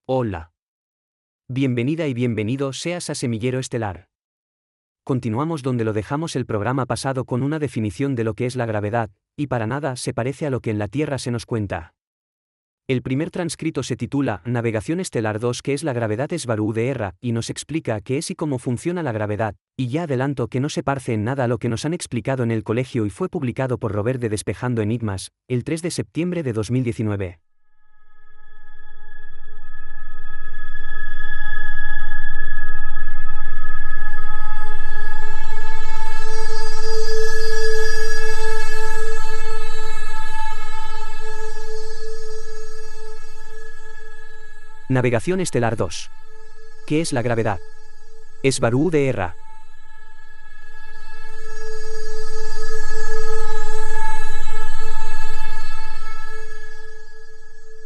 Hola. Bienvenida y bienvenido seas a Semillero Estelar. Continuamos donde lo dejamos el programa pasado con una definición de lo que es la gravedad, y para nada se parece a lo que en la Tierra se nos cuenta. El primer transcrito se titula Navegación Estelar 2, que es la gravedad es Barú de Erra, y nos explica qué es y cómo funciona la gravedad, y ya adelanto que no se parece en nada a lo que nos han explicado en el colegio y fue publicado por Robert de Despejando Enigmas, el 3 de septiembre de 2019. Navegación Estelar 2. ¿Qué es la gravedad? Es Barú de Erra.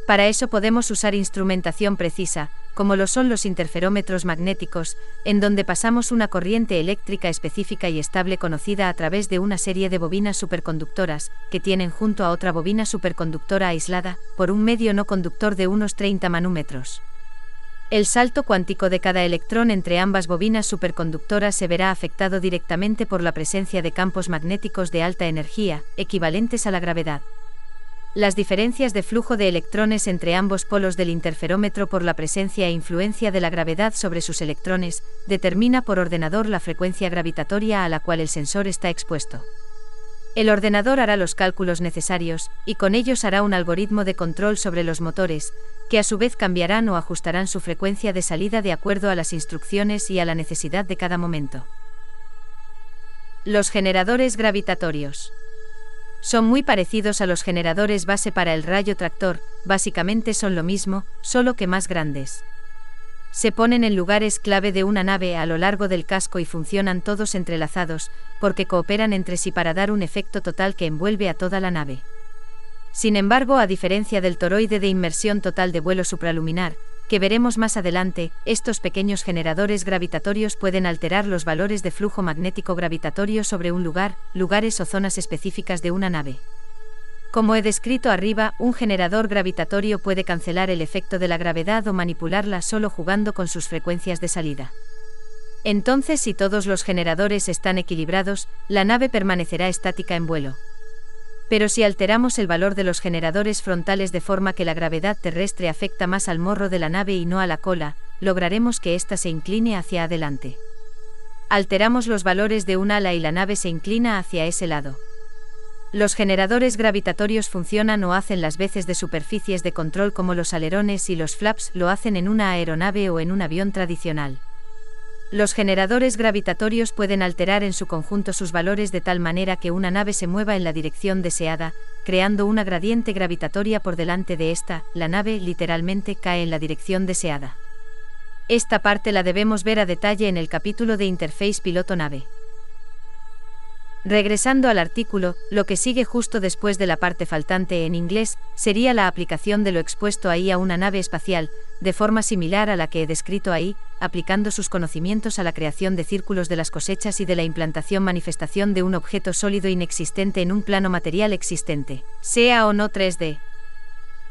Para eso podemos usar instrumentación precisa, como lo son los interferómetros magnéticos, en donde pasamos una corriente eléctrica específica y estable conocida a través de una serie de bobinas superconductoras, que tienen junto a otra bobina superconductora aislada, por un medio no conductor de unos 30 manómetros. El salto cuántico de cada electrón entre ambas bobinas superconductoras se verá afectado directamente por la presencia de campos magnéticos de alta energía, equivalentes a la gravedad. Las diferencias de flujo de electrones entre ambos polos del interferómetro por la presencia e influencia de la gravedad sobre sus electrones, determina por ordenador la frecuencia gravitatoria a la cual el sensor está expuesto. El ordenador hará los cálculos necesarios, y con ellos hará un algoritmo de control sobre los motores, que a su vez cambiarán o ajustarán su frecuencia de salida de acuerdo a las instrucciones y a la necesidad de cada momento. Los generadores gravitatorios. Son muy parecidos a los generadores base para el rayo tractor, básicamente son lo mismo, solo que más grandes. Se ponen en lugares clave de una nave a lo largo del casco y funcionan todos entrelazados, porque cooperan entre sí para dar un efecto total que envuelve a toda la nave. Sin embargo, a diferencia del toroide de inmersión total de vuelo supraluminar, que veremos más adelante, estos pequeños generadores gravitatorios pueden alterar los valores de flujo magnético gravitatorio sobre un lugar, lugares o zonas específicas de una nave. Como he descrito arriba, un generador gravitatorio puede cancelar el efecto de la gravedad o manipularla solo jugando con sus frecuencias de salida. Entonces, si todos los generadores están equilibrados, la nave permanecerá estática en vuelo. Pero si alteramos el valor de los generadores frontales de forma que la gravedad terrestre afecta más al morro de la nave y no a la cola, lograremos que ésta se incline hacia adelante. Alteramos los valores de un ala y la nave se inclina hacia ese lado. Los generadores gravitatorios funcionan o hacen las veces de superficies de control como los alerones y los flaps lo hacen en una aeronave o en un avión tradicional. Los generadores gravitatorios pueden alterar en su conjunto sus valores de tal manera que una nave se mueva en la dirección deseada, creando una gradiente gravitatoria por delante de esta, la nave literalmente cae en la dirección deseada. Esta parte la debemos ver a detalle en el capítulo de Interface Piloto-Nave. Regresando al artículo, lo que sigue justo después de la parte faltante en inglés, sería la aplicación de lo expuesto ahí a una nave espacial, de forma similar a la que he descrito ahí, aplicando sus conocimientos a la creación de círculos de las cosechas y de la implantación-manifestación de un objeto sólido inexistente en un plano material existente, sea o no 3D.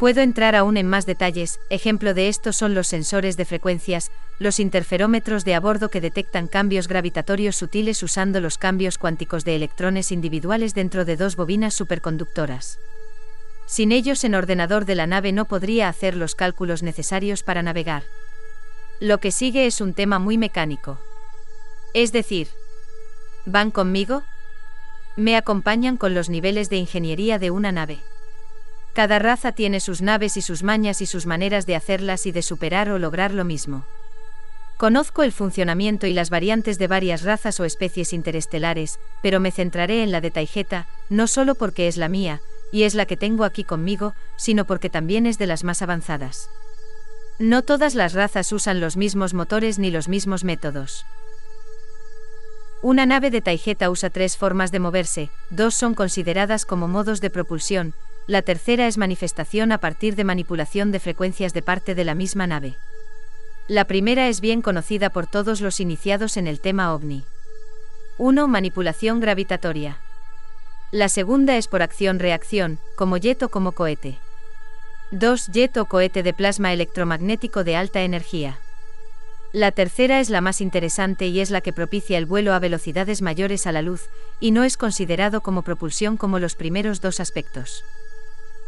Puedo entrar aún en más detalles, ejemplo de esto son los sensores de frecuencias, los interferómetros de a bordo que detectan cambios gravitatorios sutiles usando los cambios cuánticos de electrones individuales dentro de dos bobinas superconductoras. Sin ellos el ordenador de la nave no podría hacer los cálculos necesarios para navegar. Lo que sigue es un tema muy mecánico. Es decir, ¿van conmigo? Me acompañan con los niveles de ingeniería de una nave. Cada raza tiene sus naves y sus mañas y sus maneras de hacerlas y de superar o lograr lo mismo. Conozco el funcionamiento y las variantes de varias razas o especies interestelares, pero me centraré en la de Taigeta, no solo porque es la mía, y es la que tengo aquí conmigo, sino porque también es de las más avanzadas. No todas las razas usan los mismos motores ni los mismos métodos. Una nave de Taigeta usa 3 formas de moverse, 2 son consideradas como modos de propulsión, la tercera es manifestación a partir de manipulación de frecuencias de parte de la misma nave. La primera es bien conocida por todos los iniciados en el tema OVNI. 1. Manipulación gravitatoria. La segunda es por acción-reacción, como jet o como cohete. 2. Jet o cohete de plasma electromagnético de alta energía. La tercera es la más interesante y es la que propicia el vuelo a velocidades mayores a la luz, y no es considerado como propulsión como los primeros dos aspectos.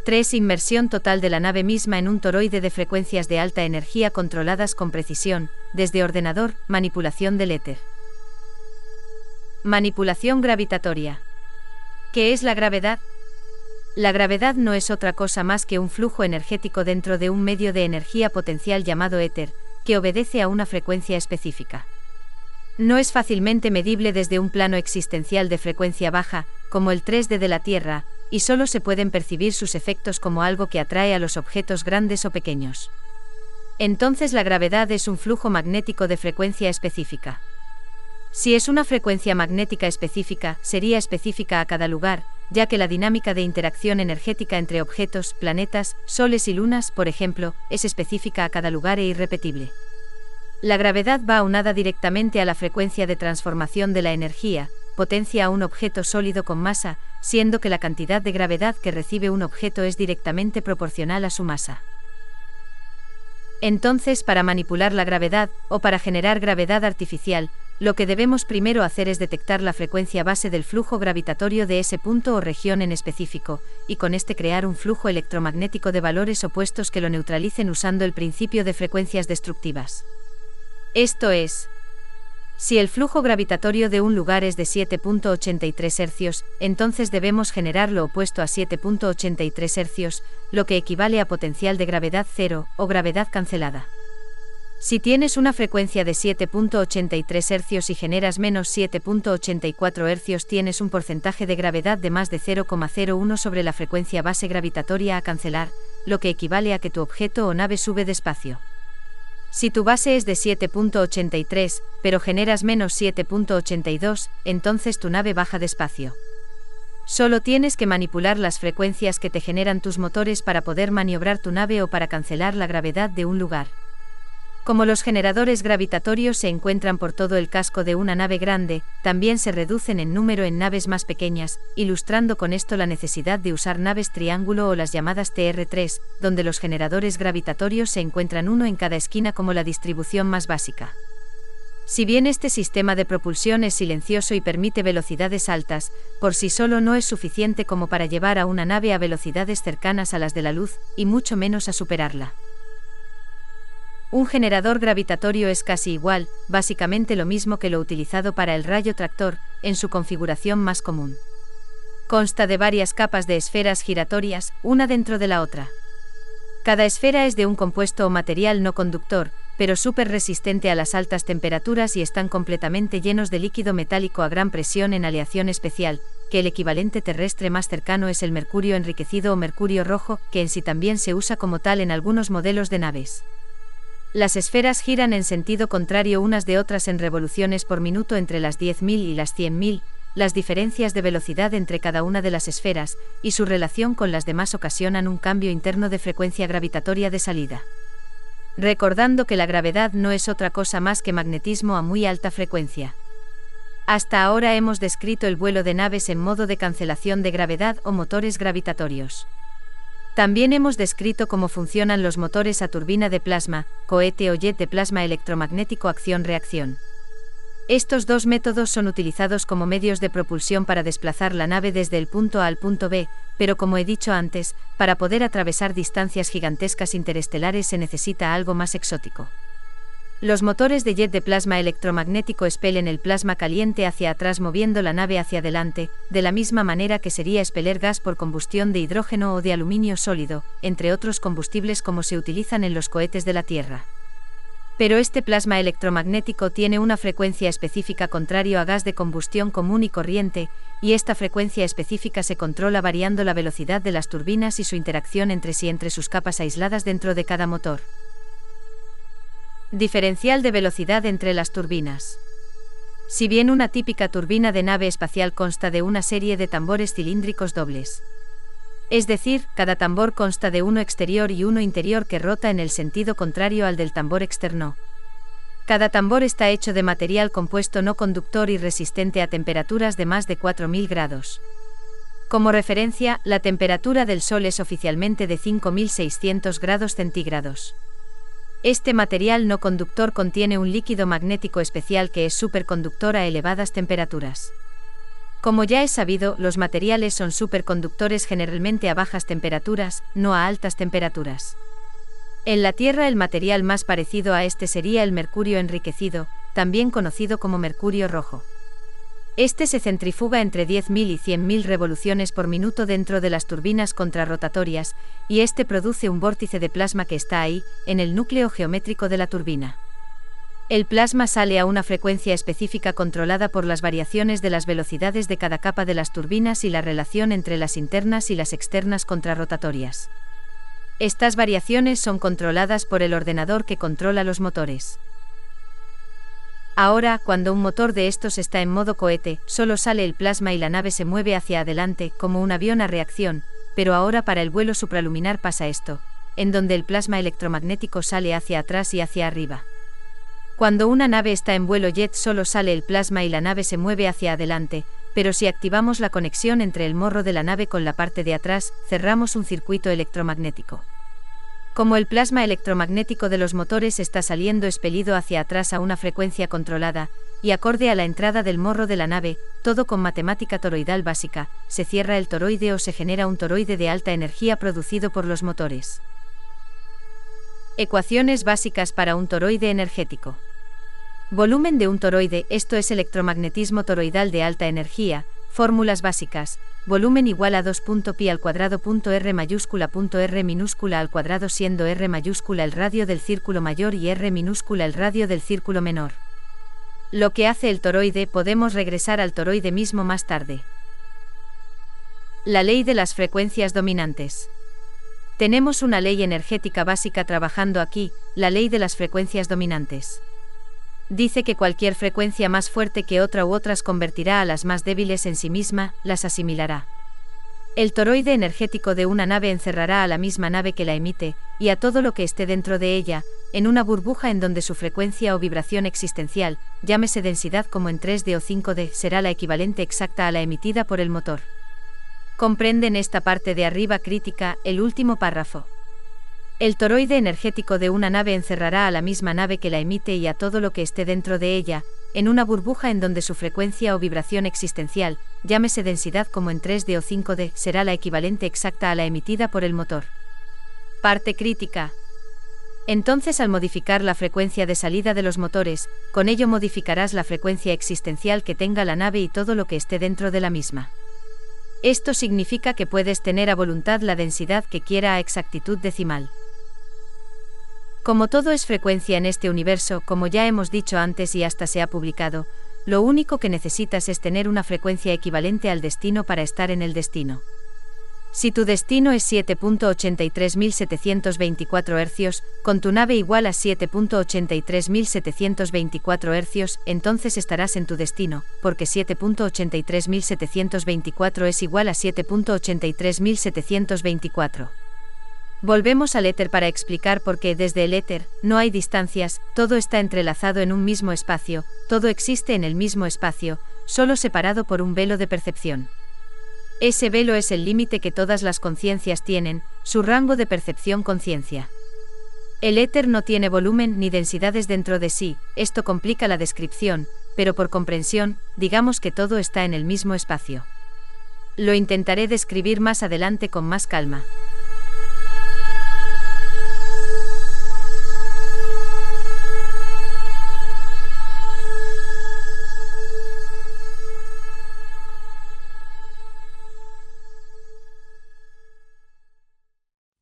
3. Inmersión total de la nave misma en un toroide de frecuencias de alta energía controladas con precisión, desde ordenador, manipulación del éter. Manipulación gravitatoria. ¿Qué es la gravedad? La gravedad no es otra cosa más que un flujo energético dentro de un medio de energía potencial llamado éter, que obedece a una frecuencia específica. No es fácilmente medible desde un plano existencial de frecuencia baja, como el 3D de la Tierra, y solo se pueden percibir sus efectos como algo que atrae a los objetos grandes o pequeños. Entonces la gravedad es un flujo magnético de frecuencia específica. Si es una frecuencia magnética específica, sería específica a cada lugar, ya que la dinámica de interacción energética entre objetos, planetas, soles y lunas, por ejemplo, es específica a cada lugar e irrepetible. La gravedad va aunada directamente a la frecuencia de transformación de la energía, potencia a un objeto sólido con masa, siendo que la cantidad de gravedad que recibe un objeto es directamente proporcional a su masa. Entonces, para manipular la gravedad, o para generar gravedad artificial, lo que debemos primero hacer es detectar la frecuencia base del flujo gravitatorio de ese punto o región en específico, y con este crear un flujo electromagnético de valores opuestos que lo neutralicen usando el principio de frecuencias destructivas. Esto es, si el flujo gravitatorio de un lugar es de 7.83 Hz, entonces debemos generar lo opuesto a 7.83 Hz, lo que equivale a potencial de gravedad cero, o gravedad cancelada. Si tienes una frecuencia de 7.83 Hz y generas menos 7.84 Hz, tienes un porcentaje de gravedad de más de 0,01 sobre la frecuencia base gravitatoria a cancelar, lo que equivale a que tu objeto o nave sube despacio. Si tu base es de 7.83, pero generas menos 7.82, entonces tu nave baja despacio. Solo tienes que manipular las frecuencias que te generan tus motores para poder maniobrar tu nave o para cancelar la gravedad de un lugar. Como los generadores gravitatorios se encuentran por todo el casco de una nave grande, también se reducen en número en naves más pequeñas, ilustrando con esto la necesidad de usar naves triángulo o las llamadas TR3, donde los generadores gravitatorios se encuentran uno en cada esquina como la distribución más básica. Si bien este sistema de propulsión es silencioso y permite velocidades altas, por sí solo no es suficiente como para llevar a una nave a velocidades cercanas a las de la luz, y mucho menos a superarla. Un generador gravitatorio es casi igual, básicamente lo mismo que lo utilizado para el rayo tractor, en su configuración más común. Consta de varias capas de esferas giratorias, una dentro de la otra. Cada esfera es de un compuesto o material no conductor, pero súper resistente a las altas temperaturas y están completamente llenos de líquido metálico a gran presión en aleación especial, que el equivalente terrestre más cercano es el mercurio enriquecido o mercurio rojo, que en sí también se usa como tal en algunos modelos de naves. Las esferas giran en sentido contrario unas de otras en revoluciones por minuto entre las 10.000 y las 100.000, las diferencias de velocidad entre cada una de las esferas, y su relación con las demás ocasionan un cambio interno de frecuencia gravitatoria de salida. Recordando que la gravedad no es otra cosa más que magnetismo a muy alta frecuencia. Hasta ahora hemos descrito el vuelo de naves en modo de cancelación de gravedad o motores gravitatorios. También hemos descrito cómo funcionan los motores a turbina de plasma, cohete o jet de plasma electromagnético acción-reacción. Estos dos métodos son utilizados como medios de propulsión para desplazar la nave desde el punto A al punto B, pero como he dicho antes, para poder atravesar distancias gigantescas interestelares se necesita algo más exótico. Los motores de jet de plasma electromagnético expelen el plasma caliente hacia atrás moviendo la nave hacia adelante, de la misma manera que sería expeler gas por combustión de hidrógeno o de aluminio sólido, entre otros combustibles como se utilizan en los cohetes de la Tierra. Pero este plasma electromagnético tiene una frecuencia específica contrario a gas de combustión común y corriente, y esta frecuencia específica se controla variando la velocidad de las turbinas y su interacción entre sí entre sus capas aisladas dentro de cada motor. Diferencial de velocidad entre las turbinas. Si bien una típica turbina de nave espacial consta de una serie de tambores cilíndricos dobles. Es decir, cada tambor consta de uno exterior y uno interior que rota en el sentido contrario al del tambor externo. Cada tambor está hecho de material compuesto no conductor y resistente a temperaturas de más de 4000 grados. Como referencia, la temperatura del Sol es oficialmente de 5600 grados centígrados. Este material no conductor contiene un líquido magnético especial que es superconductor a elevadas temperaturas. Como ya es sabido, los materiales son superconductores generalmente a bajas temperaturas, no a altas temperaturas. En la Tierra el material más parecido a este sería el mercurio enriquecido, también conocido como mercurio rojo. Este se centrifuga entre 10.000 y 100.000 revoluciones por minuto dentro de las turbinas contrarrotatorias, y este produce un vórtice de plasma que está ahí, en el núcleo geométrico de la turbina. El plasma sale a una frecuencia específica controlada por las variaciones de las velocidades de cada capa de las turbinas y la relación entre las internas y las externas contrarrotatorias. Estas variaciones son controladas por el ordenador que controla los motores. Ahora, cuando un motor de estos está en modo cohete, solo sale el plasma y la nave se mueve hacia adelante, como un avión a reacción, pero ahora para el vuelo supraluminar pasa esto, en donde el plasma electromagnético sale hacia atrás y hacia arriba. Cuando una nave está en vuelo jet solo sale el plasma y la nave se mueve hacia adelante, pero si activamos la conexión entre el morro de la nave con la parte de atrás, cerramos un circuito electromagnético. Como el plasma electromagnético de los motores está saliendo expelido hacia atrás a una frecuencia controlada, y acorde a la entrada del morro de la nave, todo con matemática toroidal básica, se cierra el toroide o se genera un toroide de alta energía producido por los motores. Ecuaciones básicas para un toroide energético. Volumen de un toroide, esto es electromagnetismo toroidal de alta energía. Fórmulas básicas: volumen igual a 2.pi al cuadrado .r mayúscula .r minúscula al cuadrado, siendo r mayúscula el radio del círculo mayor y r minúscula el radio del círculo menor. Lo que hace el toroide, podemos regresar al toroide mismo más tarde. La ley de las frecuencias dominantes. Tenemos una ley energética básica trabajando aquí, la ley de las frecuencias dominantes. Dice que cualquier frecuencia más fuerte que otra u otras convertirá a las más débiles en sí misma, las asimilará. El toroide energético de una nave encerrará a la misma nave que la emite, y a todo lo que esté dentro de ella, en una burbuja en donde su frecuencia o vibración existencial, llámese densidad como en 3D o 5D, será la equivalente exacta a la emitida por el motor. Comprenden esta parte de arriba crítica, el último párrafo. El toroide energético de una nave encerrará a la misma nave que la emite y a todo lo que esté dentro de ella, en una burbuja en donde su frecuencia o vibración existencial, llámese densidad como en 3D o 5D, será la equivalente exacta a la emitida por el motor. Parte crítica. Entonces, al modificar la frecuencia de salida de los motores, con ello modificarás la frecuencia existencial que tenga la nave y todo lo que esté dentro de la misma. Esto significa que puedes tener a voluntad la densidad que quiera a exactitud decimal. Como todo es frecuencia en este universo, como ya hemos dicho antes y hasta se ha publicado, lo único que necesitas es tener una frecuencia equivalente al destino para estar en el destino. Si tu destino es 7.83724 Hz, con tu nave igual a 7.83724 Hz, entonces estarás en tu destino, porque 7.83724 es igual a 7.83724. Volvemos al éter para explicar por qué desde el éter no hay distancias, todo está entrelazado en un mismo espacio, todo existe en el mismo espacio, solo separado por un velo de percepción. Ese velo es el límite que todas las conciencias tienen, su rango de percepción conciencia. El éter no tiene volumen ni densidades dentro de sí, esto complica la descripción, pero por comprensión, digamos que todo está en el mismo espacio. Lo intentaré describir más adelante con más calma.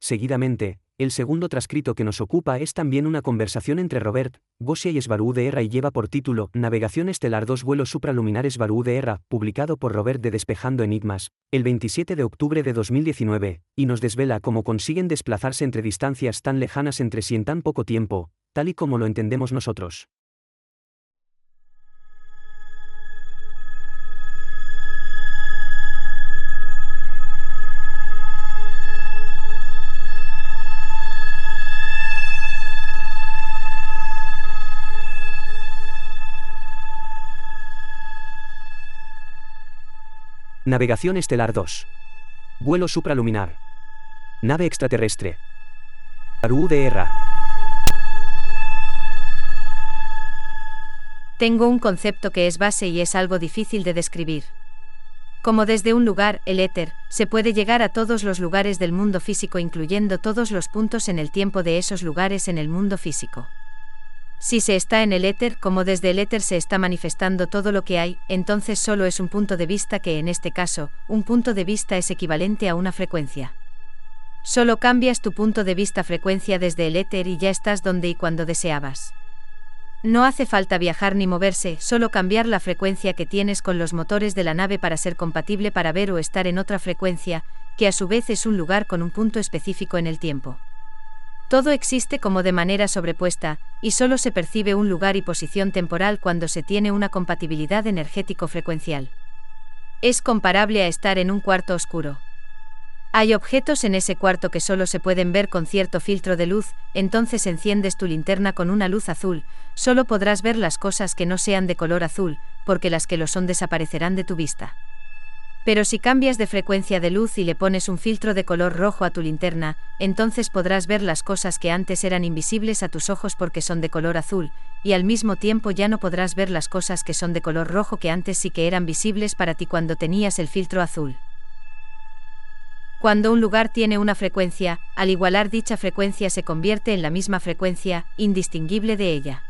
Seguidamente, el segundo transcrito que nos ocupa es también una conversación entre Robert Gossia y Svaru de y lleva por título Navegación estelar 2 vuelos supraluminares Svaru de publicado por Robert de Despejando Enigmas, el 27 de octubre de 2019, y nos desvela cómo consiguen desplazarse entre distancias tan lejanas entre sí en tan poco tiempo, tal y como lo entendemos nosotros. Navegación estelar 2. Vuelo supraluminar. Nave extraterrestre. UDR. Tengo un concepto que es base y es algo difícil de describir. Como desde un lugar, el éter, se puede llegar a todos los lugares del mundo físico incluyendo todos los puntos en el tiempo de esos lugares en el mundo físico. Si se está en el éter, como desde el éter se está manifestando todo lo que hay, entonces solo es un punto de vista que en este caso, un punto de vista es equivalente a una frecuencia. Solo cambias tu punto de vista frecuencia desde el éter y ya estás donde y cuando deseabas. No hace falta viajar ni moverse, solo cambiar la frecuencia que tienes con los motores de la nave para ser compatible para ver o estar en otra frecuencia, que a su vez es un lugar con un punto específico en el tiempo. Todo existe como de manera sobrepuesta, y solo se percibe un lugar y posición temporal cuando se tiene una compatibilidad energético-frecuencial. Es comparable a estar en un cuarto oscuro. Hay objetos en ese cuarto que solo se pueden ver con cierto filtro de luz, entonces enciendes tu linterna con una luz azul, solo podrás ver las cosas que no sean de color azul, porque las que lo son desaparecerán de tu vista. Pero si cambias de frecuencia de luz y le pones un filtro de color rojo a tu linterna, entonces podrás ver las cosas que antes eran invisibles a tus ojos porque son de color azul, y al mismo tiempo ya no podrás ver las cosas que son de color rojo que antes sí que eran visibles para ti cuando tenías el filtro azul. Cuando un lugar tiene una frecuencia, al igualar dicha frecuencia se convierte en la misma frecuencia, indistinguible de ella.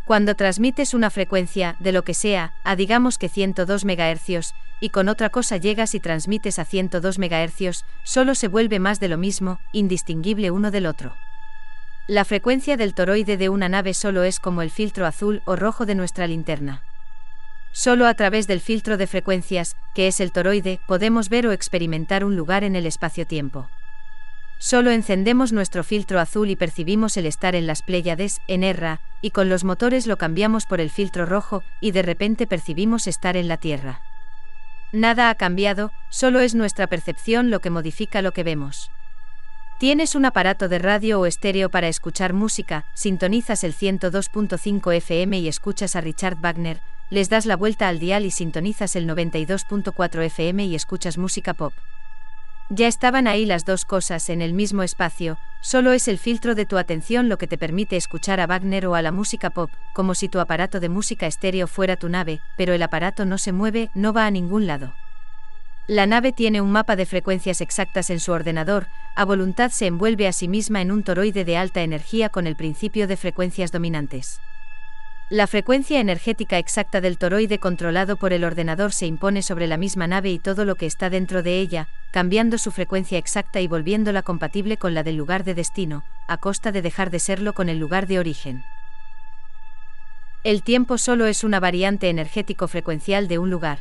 Cuando transmites una frecuencia, de lo que sea, a digamos que 102 MHz, y con otra cosa llegas y transmites a 102 MHz, solo se vuelve más de lo mismo, indistinguible uno del otro. La frecuencia del toroide de una nave solo es como el filtro azul o rojo de nuestra linterna. Solo a través del filtro de frecuencias, que es el toroide, podemos ver o experimentar un lugar en el espacio-tiempo. Solo encendemos nuestro filtro azul y percibimos el estar en las Pléyades, en Erra, y con los motores lo cambiamos por el filtro rojo, y de repente percibimos estar en la Tierra. Nada ha cambiado, solo es nuestra percepción lo que modifica lo que vemos. Tienes un aparato de radio o estéreo para escuchar música, sintonizas el 102.5 FM y escuchas a Richard Wagner, les das la vuelta al dial y sintonizas el 92.4 FM y escuchas música pop. Ya estaban ahí las dos cosas en el mismo espacio, solo es el filtro de tu atención lo que te permite escuchar a Wagner o a la música pop, como si tu aparato de música estéreo fuera tu nave, pero el aparato no se mueve, no va a ningún lado. La nave tiene un mapa de frecuencias exactas en su ordenador, a voluntad se envuelve a sí misma en un toroide de alta energía con el principio de frecuencias dominantes. La frecuencia energética exacta del toroide controlado por el ordenador se impone sobre la misma nave y todo lo que está dentro de ella, cambiando su frecuencia exacta y volviéndola compatible con la del lugar de destino, a costa de dejar de serlo con el lugar de origen. El tiempo solo es una variante energético-frecuencial de un lugar.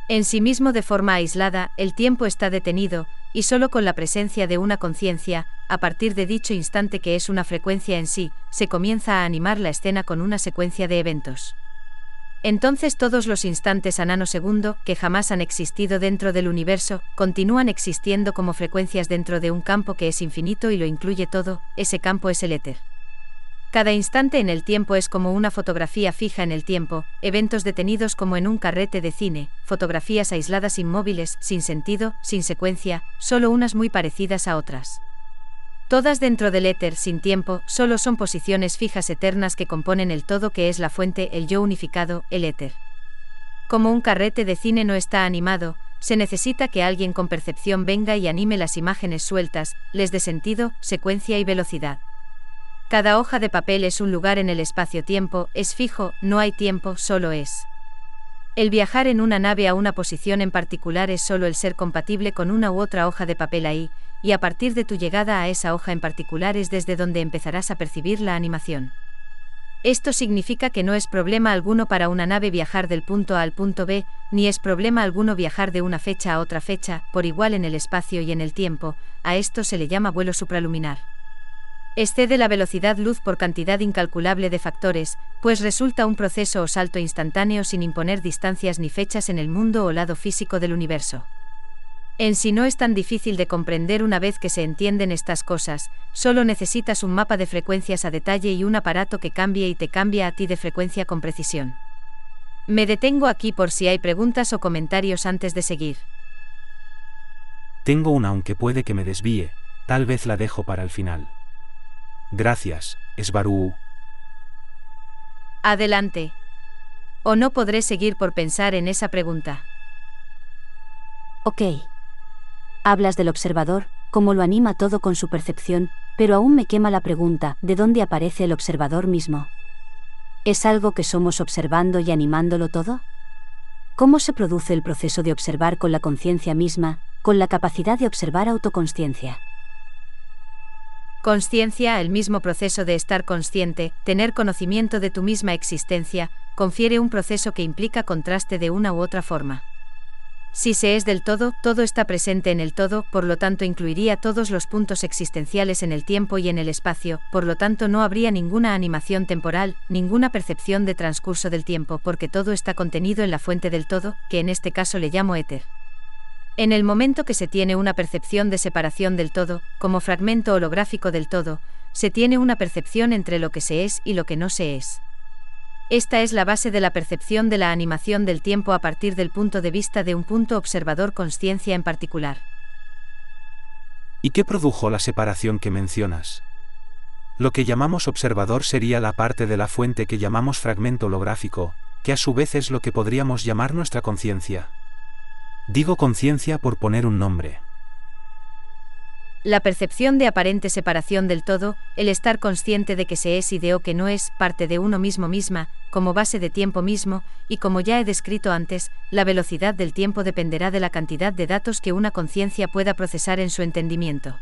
En sí mismo de forma aislada, el tiempo está detenido, y solo con la presencia de una conciencia, a partir de dicho instante que es una frecuencia en sí, se comienza a animar la escena con una secuencia de eventos. Entonces todos los instantes a nanosegundo, que jamás han existido dentro del universo, continúan existiendo como frecuencias dentro de un campo que es infinito y lo incluye todo, ese campo es el éter. Cada instante en el tiempo es como una fotografía fija en el tiempo, eventos detenidos como en un carrete de cine, fotografías aisladas inmóviles, sin sentido, sin secuencia, solo unas muy parecidas a otras. Todas dentro del éter sin tiempo, solo son posiciones fijas eternas que componen el todo que es la fuente, el yo unificado, el éter. Como un carrete de cine no está animado, se necesita que alguien con percepción venga y anime las imágenes sueltas, les dé sentido, secuencia y velocidad. Cada hoja de papel es un lugar en el espacio-tiempo, es fijo, no hay tiempo, solo es. El viajar en una nave a una posición en particular es solo el ser compatible con una u otra hoja de papel ahí, y a partir de tu llegada a esa hoja en particular es desde donde empezarás a percibir la animación. Esto significa que no es problema alguno para una nave viajar del punto A al punto B, ni es problema alguno viajar de una fecha a otra fecha, por igual en el espacio y en el tiempo, a esto se le llama vuelo supraluminar. Excede la velocidad luz por cantidad incalculable de factores, pues resulta un proceso o salto instantáneo sin imponer distancias ni fechas en el mundo o lado físico del universo. En sí no es tan difícil de comprender una vez que se entienden estas cosas, solo necesitas un mapa de frecuencias a detalle y un aparato que cambie y te cambia a ti de frecuencia con precisión. Me detengo aquí por si hay preguntas o comentarios antes de seguir. Tengo una, aunque puede que me desvíe, tal vez la dejo para el final. Gracias, Sbarú. Adelante. O no podré seguir por pensar en esa pregunta. Ok. Hablas del observador, cómo lo anima todo con su percepción, pero aún me quema la pregunta, ¿de dónde aparece el observador mismo? ¿Es algo que somos observando y animándolo todo? ¿Cómo se produce el proceso de observar con la conciencia misma, con la capacidad de observar autoconsciencia? Consciencia, el mismo proceso de estar consciente, tener conocimiento de tu misma existencia, confiere un proceso que implica contraste de una u otra forma. Si se es del todo, todo está presente en el todo, por lo tanto incluiría todos los puntos existenciales en el tiempo y en el espacio, por lo tanto no habría ninguna animación temporal, ninguna percepción de transcurso del tiempo, porque todo está contenido en la fuente del todo, que en este caso le llamo éter. En el momento que se tiene una percepción de separación del todo, como fragmento holográfico del todo, se tiene una percepción entre lo que se es y lo que no se es. Esta es la base de la percepción de la animación del tiempo a partir del punto de vista de un punto observador consciencia en particular. ¿Y qué produjo la separación que mencionas? Lo que llamamos observador sería la parte de la fuente que llamamos fragmento holográfico, que a su vez es lo que podríamos llamar nuestra conciencia. Digo conciencia por poner un nombre. La percepción de aparente separación del todo, el estar consciente de que se es y de o que no es, parte de uno mismo misma, como base de tiempo mismo, y como ya he descrito antes, la velocidad del tiempo dependerá de la cantidad de datos que una conciencia pueda procesar en su entendimiento.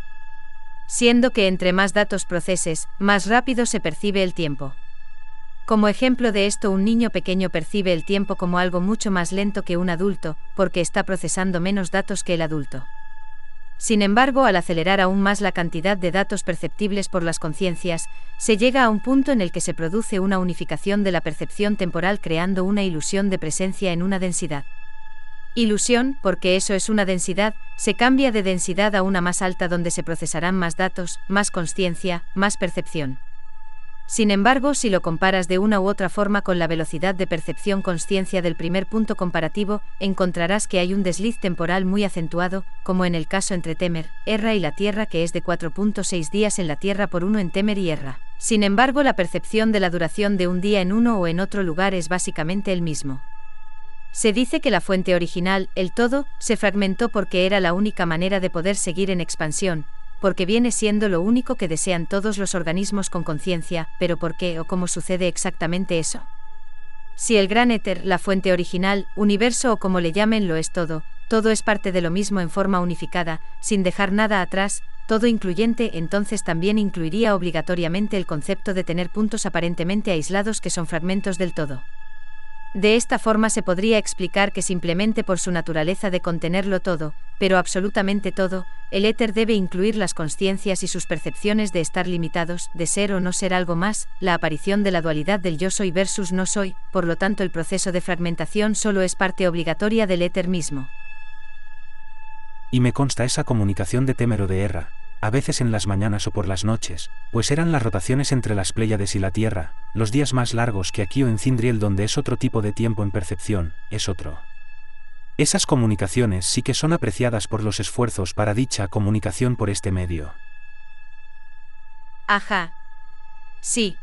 Siendo que entre más datos proceses, más rápido se percibe el tiempo. Como ejemplo de esto, un niño pequeño percibe el tiempo como algo mucho más lento que un adulto, porque está procesando menos datos que el adulto. Sin embargo, al acelerar aún más la cantidad de datos perceptibles por las conciencias, se llega a un punto en el que se produce una unificación de la percepción temporal creando una ilusión de presencia en una densidad. Ilusión, porque eso es una densidad, se cambia de densidad a una más alta donde se procesarán más datos, más consciencia, más percepción. Sin embargo, si lo comparas de una u otra forma con la velocidad de percepción consciencia del primer punto comparativo, encontrarás que hay un desliz temporal muy acentuado, como en el caso entre Temer, Erra y la Tierra, que es de 4.6 días en la Tierra por 1 en Temer y Erra. Sin embargo, la percepción de la duración de un día en uno o en otro lugar es básicamente el mismo. Se dice que la fuente original, el todo, se fragmentó porque era la única manera de poder seguir en expansión, porque viene siendo lo único que desean todos los organismos con conciencia, pero ¿por qué o cómo sucede exactamente eso? Si el gran éter, la fuente original, universo o como le llamen lo es todo, todo es parte de lo mismo en forma unificada, sin dejar nada atrás, todo incluyente, entonces también incluiría obligatoriamente el concepto de tener puntos aparentemente aislados que son fragmentos del todo. De esta forma se podría explicar que simplemente por su naturaleza de contenerlo todo, pero absolutamente todo, el éter debe incluir las consciencias y sus percepciones de estar limitados, de ser o no ser algo más, la aparición de la dualidad del yo soy versus no soy, por lo tanto el proceso de fragmentación solo es parte obligatoria del éter mismo. Y me consta esa comunicación de Temer o de Erra, a veces en las mañanas o por las noches, pues eran las rotaciones entre las Pléyades y la Tierra, los días más largos que aquí o en Cindriel, donde es otro tipo de tiempo en percepción, es otro. Esas comunicaciones sí que son apreciadas por los esfuerzos para dicha comunicación por este medio. Ajá. Sí.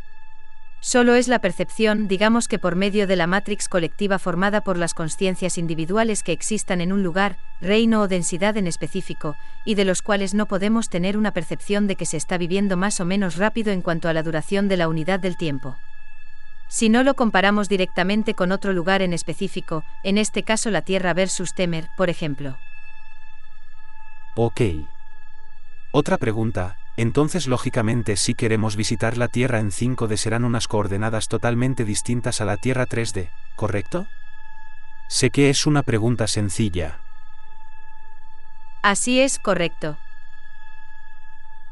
Solo es la percepción, digamos que por medio de la matrix colectiva formada por las consciencias individuales que existan en un lugar, reino o densidad en específico, y de los cuales no podemos tener una percepción de que se está viviendo más o menos rápido en cuanto a la duración de la unidad del tiempo. Si no lo comparamos directamente con otro lugar en específico, en este caso la Tierra versus Temer, por ejemplo. Ok. Otra pregunta. Entonces lógicamente si queremos visitar la Tierra en 5D serán unas coordenadas totalmente distintas a la Tierra 3D, ¿correcto? Sé que es una pregunta sencilla. Así es, correcto.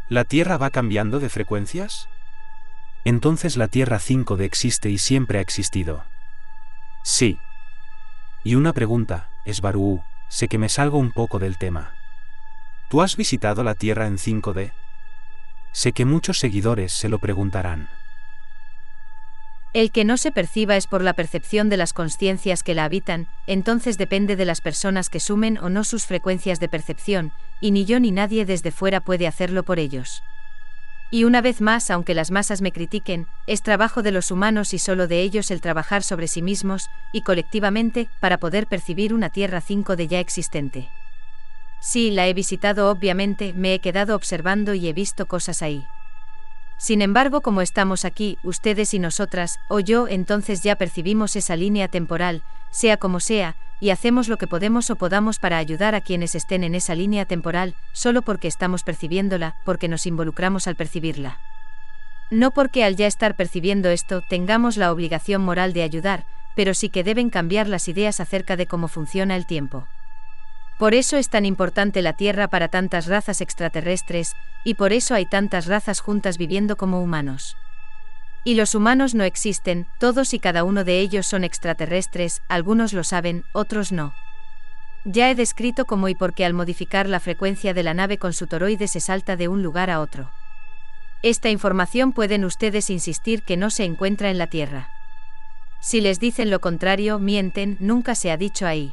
¿La Tierra va cambiando de frecuencias? Entonces la Tierra 5D existe y siempre ha existido. Sí. Y una pregunta, Sbarú, sé que me salgo un poco del tema. ¿Tú has visitado la Tierra en 5D? Sé que muchos seguidores se lo preguntarán. El que no se perciba es por la percepción de las consciencias que la habitan, entonces depende de las personas que sumen o no sus frecuencias de percepción, y ni yo ni nadie desde fuera puede hacerlo por ellos. Y una vez más, aunque las masas me critiquen, es trabajo de los humanos y solo de ellos el trabajar sobre sí mismos, y colectivamente, para poder percibir una Tierra 5D ya existente. Sí, la he visitado obviamente, me he quedado observando y he visto cosas ahí. Sin embargo, como estamos aquí, ustedes y nosotras, o yo, entonces ya percibimos esa línea temporal, sea como sea, y hacemos lo que podemos o podamos para ayudar a quienes estén en esa línea temporal, solo porque estamos percibiéndola, porque nos involucramos al percibirla. No porque al ya estar percibiendo esto tengamos la obligación moral de ayudar, pero sí que deben cambiar las ideas acerca de cómo funciona el tiempo. Por eso es tan importante la Tierra para tantas razas extraterrestres, y por eso hay tantas razas juntas viviendo como humanos. Y los humanos no existen, todos y cada uno de ellos son extraterrestres, algunos lo saben, otros no. Ya he descrito cómo y por qué al modificar la frecuencia de la nave con su toroide se salta de un lugar a otro. Esta información pueden ustedes insistir que no se encuentra en la Tierra. Si les dicen lo contrario, mienten, nunca se ha dicho ahí.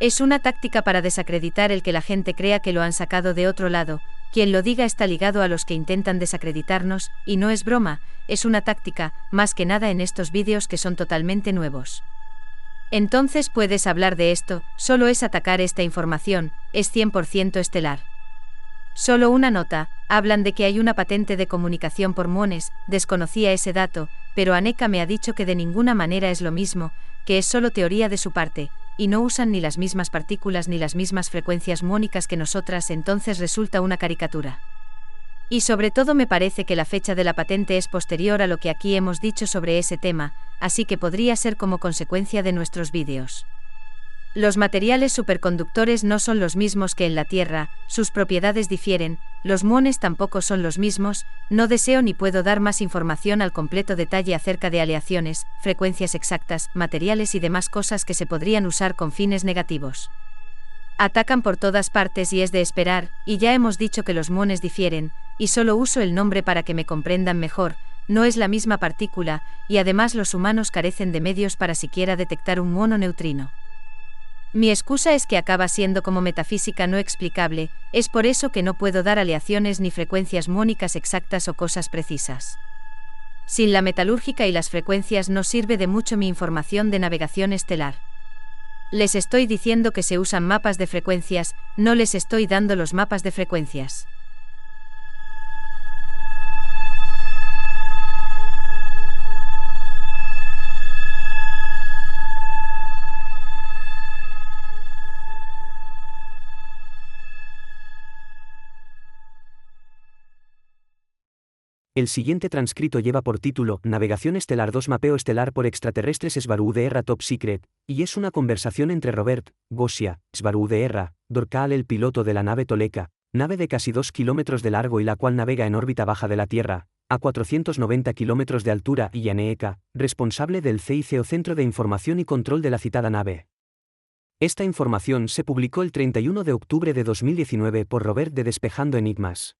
Es una táctica para desacreditar el que la gente crea que lo han sacado de otro lado. Quien lo diga está ligado a los que intentan desacreditarnos, y no es broma, es una táctica, más que nada en estos vídeos que son totalmente nuevos. Entonces puedes hablar de esto, solo es atacar esta información, es 100% estelar. Solo una nota, hablan de que hay una patente de comunicación por muones, desconocía ese dato, pero Aneka me ha dicho que de ninguna manera es lo mismo, que es solo teoría de su parte, y no usan ni las mismas partículas ni las mismas frecuencias muónicas que nosotras, entonces resulta una caricatura. Y sobre todo me parece que la fecha de la patente es posterior a lo que aquí hemos dicho sobre ese tema, así que podría ser como consecuencia de nuestros vídeos. Los materiales superconductores no son los mismos que en la Tierra, sus propiedades difieren, los muones tampoco son los mismos, no deseo ni puedo dar más información al completo detalle acerca de aleaciones, frecuencias exactas, materiales y demás cosas que se podrían usar con fines negativos. Atacan por todas partes y es de esperar, y ya hemos dicho que los muones difieren, y solo uso el nombre para que me comprendan mejor, no es la misma partícula, y además los humanos carecen de medios para siquiera detectar un muono neutrino. Mi excusa es que acaba siendo como metafísica no explicable, es por eso que no puedo dar aleaciones ni frecuencias muónicas exactas o cosas precisas. Sin la metalúrgica y las frecuencias no sirve de mucho mi información de navegación estelar. Les estoy diciendo que se usan mapas de frecuencias, no les estoy dando los mapas de frecuencias. El siguiente transcrito lleva por título Navegación Estelar 2 Mapeo Estelar por Extraterrestres Svaru DR Top Secret, y es una conversación entre Robert, Gosia, Svaru DR, Dorcal el piloto de la nave Toleka, nave de casi 2 kilómetros de largo y la cual navega en órbita baja de la Tierra, a 490 kilómetros de altura, y Aneeka, responsable del CIC o Centro de Información y Control de la citada nave. Esta información se publicó el 31 de octubre de 2019 por Robert de Despejando Enigmas.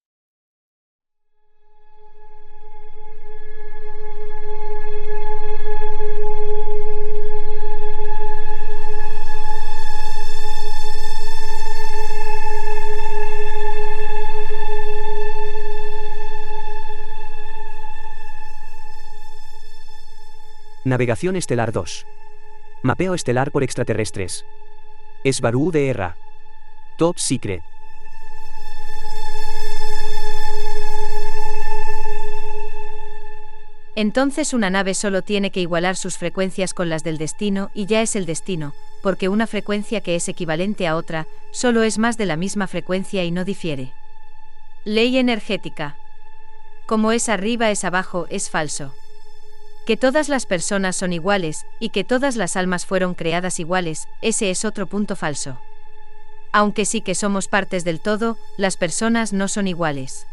Navegación Estelar 2. Mapeo estelar por extraterrestres. Svaru DR. Top Secret. Entonces una nave solo tiene que igualar sus frecuencias con las del destino y ya es el destino, porque una frecuencia que es equivalente a otra, solo es más de la misma frecuencia y no difiere. Ley energética. Como es arriba es abajo, es falso. Que todas las personas son iguales, y que todas las almas fueron creadas iguales, ese es otro punto falso. Aunque sí que somos partes del todo, las personas no son iguales.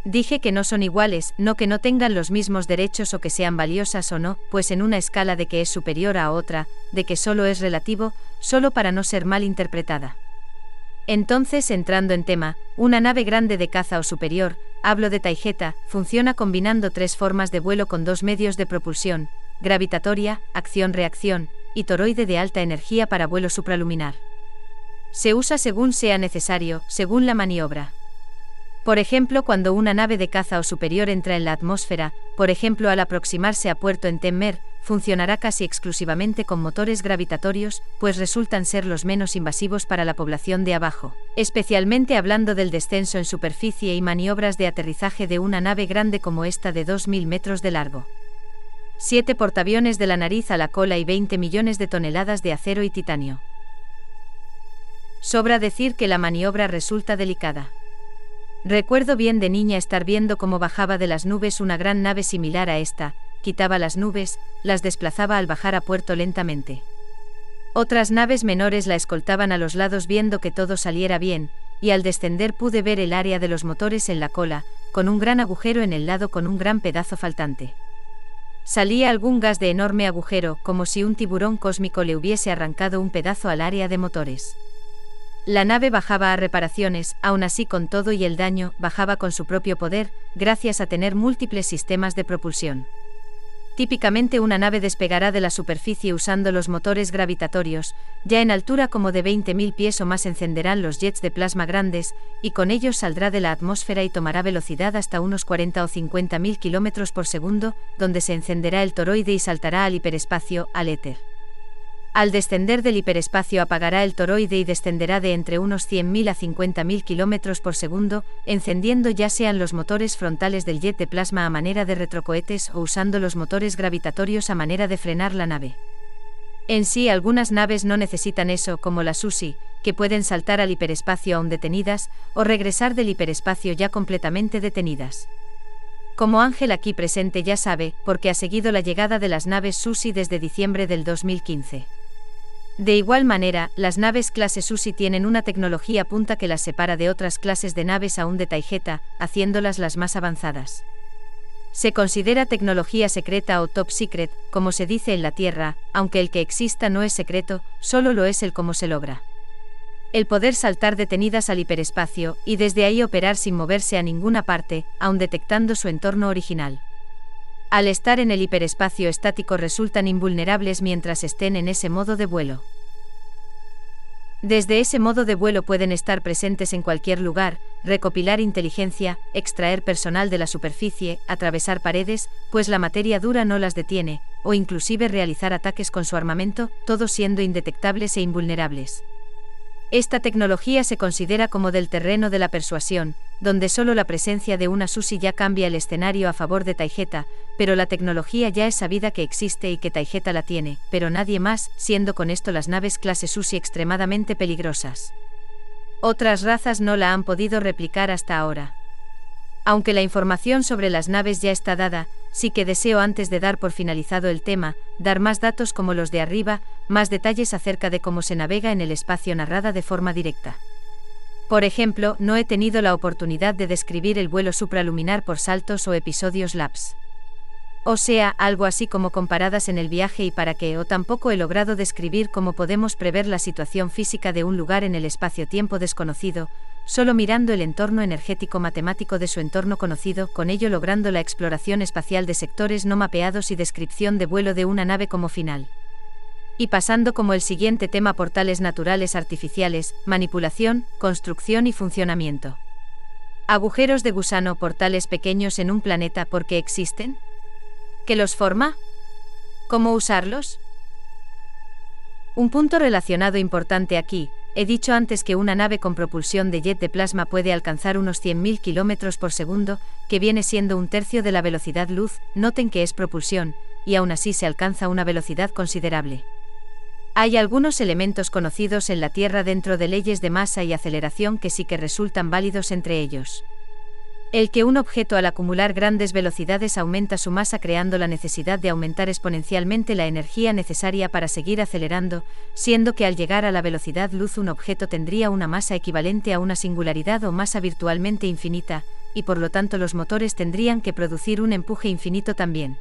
Dije que no son iguales, no que no tengan los mismos derechos o que sean valiosas o no, pues en una escala de que es superior a otra, de que solo es relativo, solo para no ser mal interpretada. Entonces, entrando en tema, una nave grande de caza o superior, hablo de Taijeta, funciona combinando 3 formas de vuelo con 2 medios de propulsión: gravitatoria, acción-reacción, y toroide de alta energía para vuelo supraluminar. Se usa según sea necesario, según la maniobra. Por ejemplo, cuando una nave de caza o superior entra en la atmósfera, por ejemplo al aproximarse a puerto en Temmer, funcionará casi exclusivamente con motores gravitatorios, pues resultan ser los menos invasivos para la población de abajo, especialmente hablando del descenso en superficie y maniobras de aterrizaje de una nave grande como esta de 2.000 metros de largo. 7 portaaviones de la nariz a la cola y 20 millones de toneladas de acero y titanio. Sobra decir que la maniobra resulta delicada. Recuerdo bien de niña estar viendo cómo bajaba de las nubes una gran nave similar a esta, quitaba las nubes, las desplazaba al bajar a puerto lentamente. Otras naves menores la escoltaban a los lados viendo que todo saliera bien, y al descender pude ver el área de los motores en la cola, con un gran agujero en el lado con un gran pedazo faltante. Salía algún gas de enorme agujero, como si un tiburón cósmico le hubiese arrancado un pedazo al área de motores. La nave bajaba a reparaciones, aún así con todo y el daño, bajaba con su propio poder, gracias a tener múltiples sistemas de propulsión. Típicamente una nave despegará de la superficie usando los motores gravitatorios, ya en altura como de 20.000 pies o más encenderán los jets de plasma grandes, y con ellos saldrá de la atmósfera y tomará velocidad hasta unos 40 o 50.000 km por segundo, donde se encenderá el toroide y saltará al hiperespacio, al éter. Al descender del hiperespacio apagará el toroide y descenderá de entre unos 100.000 a 50.000 km por segundo, encendiendo ya sean los motores frontales del jet de plasma a manera de retrocohetes o usando los motores gravitatorios a manera de frenar la nave. En sí, algunas naves no necesitan eso, como la Susi, que pueden saltar al hiperespacio aún detenidas, o regresar del hiperespacio ya completamente detenidas. Como Ángel aquí presente ya sabe, porque ha seguido la llegada de las naves Susi desde diciembre del 2015. De igual manera, las naves clase Susi tienen una tecnología punta que las separa de otras clases de naves aún de Taijeta, haciéndolas las más avanzadas. Se considera tecnología secreta o top secret, como se dice en la Tierra, aunque el que exista no es secreto, solo lo es el cómo se logra. El poder saltar detenidas al hiperespacio, y desde ahí operar sin moverse a ninguna parte, aun detectando su entorno original. Al estar en el hiperespacio estático resultan invulnerables mientras estén en ese modo de vuelo. Desde ese modo de vuelo pueden estar presentes en cualquier lugar, recopilar inteligencia, extraer personal de la superficie, atravesar paredes, pues la materia dura no las detiene, o inclusive realizar ataques con su armamento, todos siendo indetectables e invulnerables. Esta tecnología se considera como del terreno de la persuasión, donde solo la presencia de una Susi ya cambia el escenario a favor de Taijeta, pero la tecnología ya es sabida que existe y que Taijeta la tiene, pero nadie más, siendo con esto las naves clase Susi extremadamente peligrosas. Otras razas no la han podido replicar hasta ahora. Aunque la información sobre las naves ya está dada, sí que deseo antes de dar por finalizado el tema, dar más datos como los de arriba, más detalles acerca de cómo se navega en el espacio narrada de forma directa. Por ejemplo, no he tenido la oportunidad de describir el vuelo supraluminar por saltos o episodios lapse. O sea, algo así como comparadas en el viaje y para qué, o tampoco he logrado describir cómo podemos prever la situación física de un lugar en el espacio-tiempo desconocido, solo mirando el entorno energético matemático de su entorno conocido, con ello logrando la exploración espacial de sectores no mapeados y descripción de vuelo de una nave como final. Y pasando como el siguiente tema: portales naturales artificiales, manipulación, construcción y funcionamiento. Agujeros de gusano, portales pequeños en un planeta, ¿por qué existen? ¿Qué los forma? ¿Cómo usarlos? Un punto relacionado importante aquí: he dicho antes que una nave con propulsión de jet de plasma puede alcanzar unos 100.000 km por segundo, que viene siendo un tercio de la velocidad luz. Noten que es propulsión, y aún así se alcanza una velocidad considerable. Hay algunos elementos conocidos en la Tierra dentro de leyes de masa y aceleración que sí que resultan válidos, entre ellos el que un objeto al acumular grandes velocidades aumenta su masa, creando la necesidad de aumentar exponencialmente la energía necesaria para seguir acelerando, siendo que al llegar a la velocidad luz un objeto tendría una masa equivalente a una singularidad o masa virtualmente infinita, y por lo tanto los motores tendrían que producir un empuje infinito también.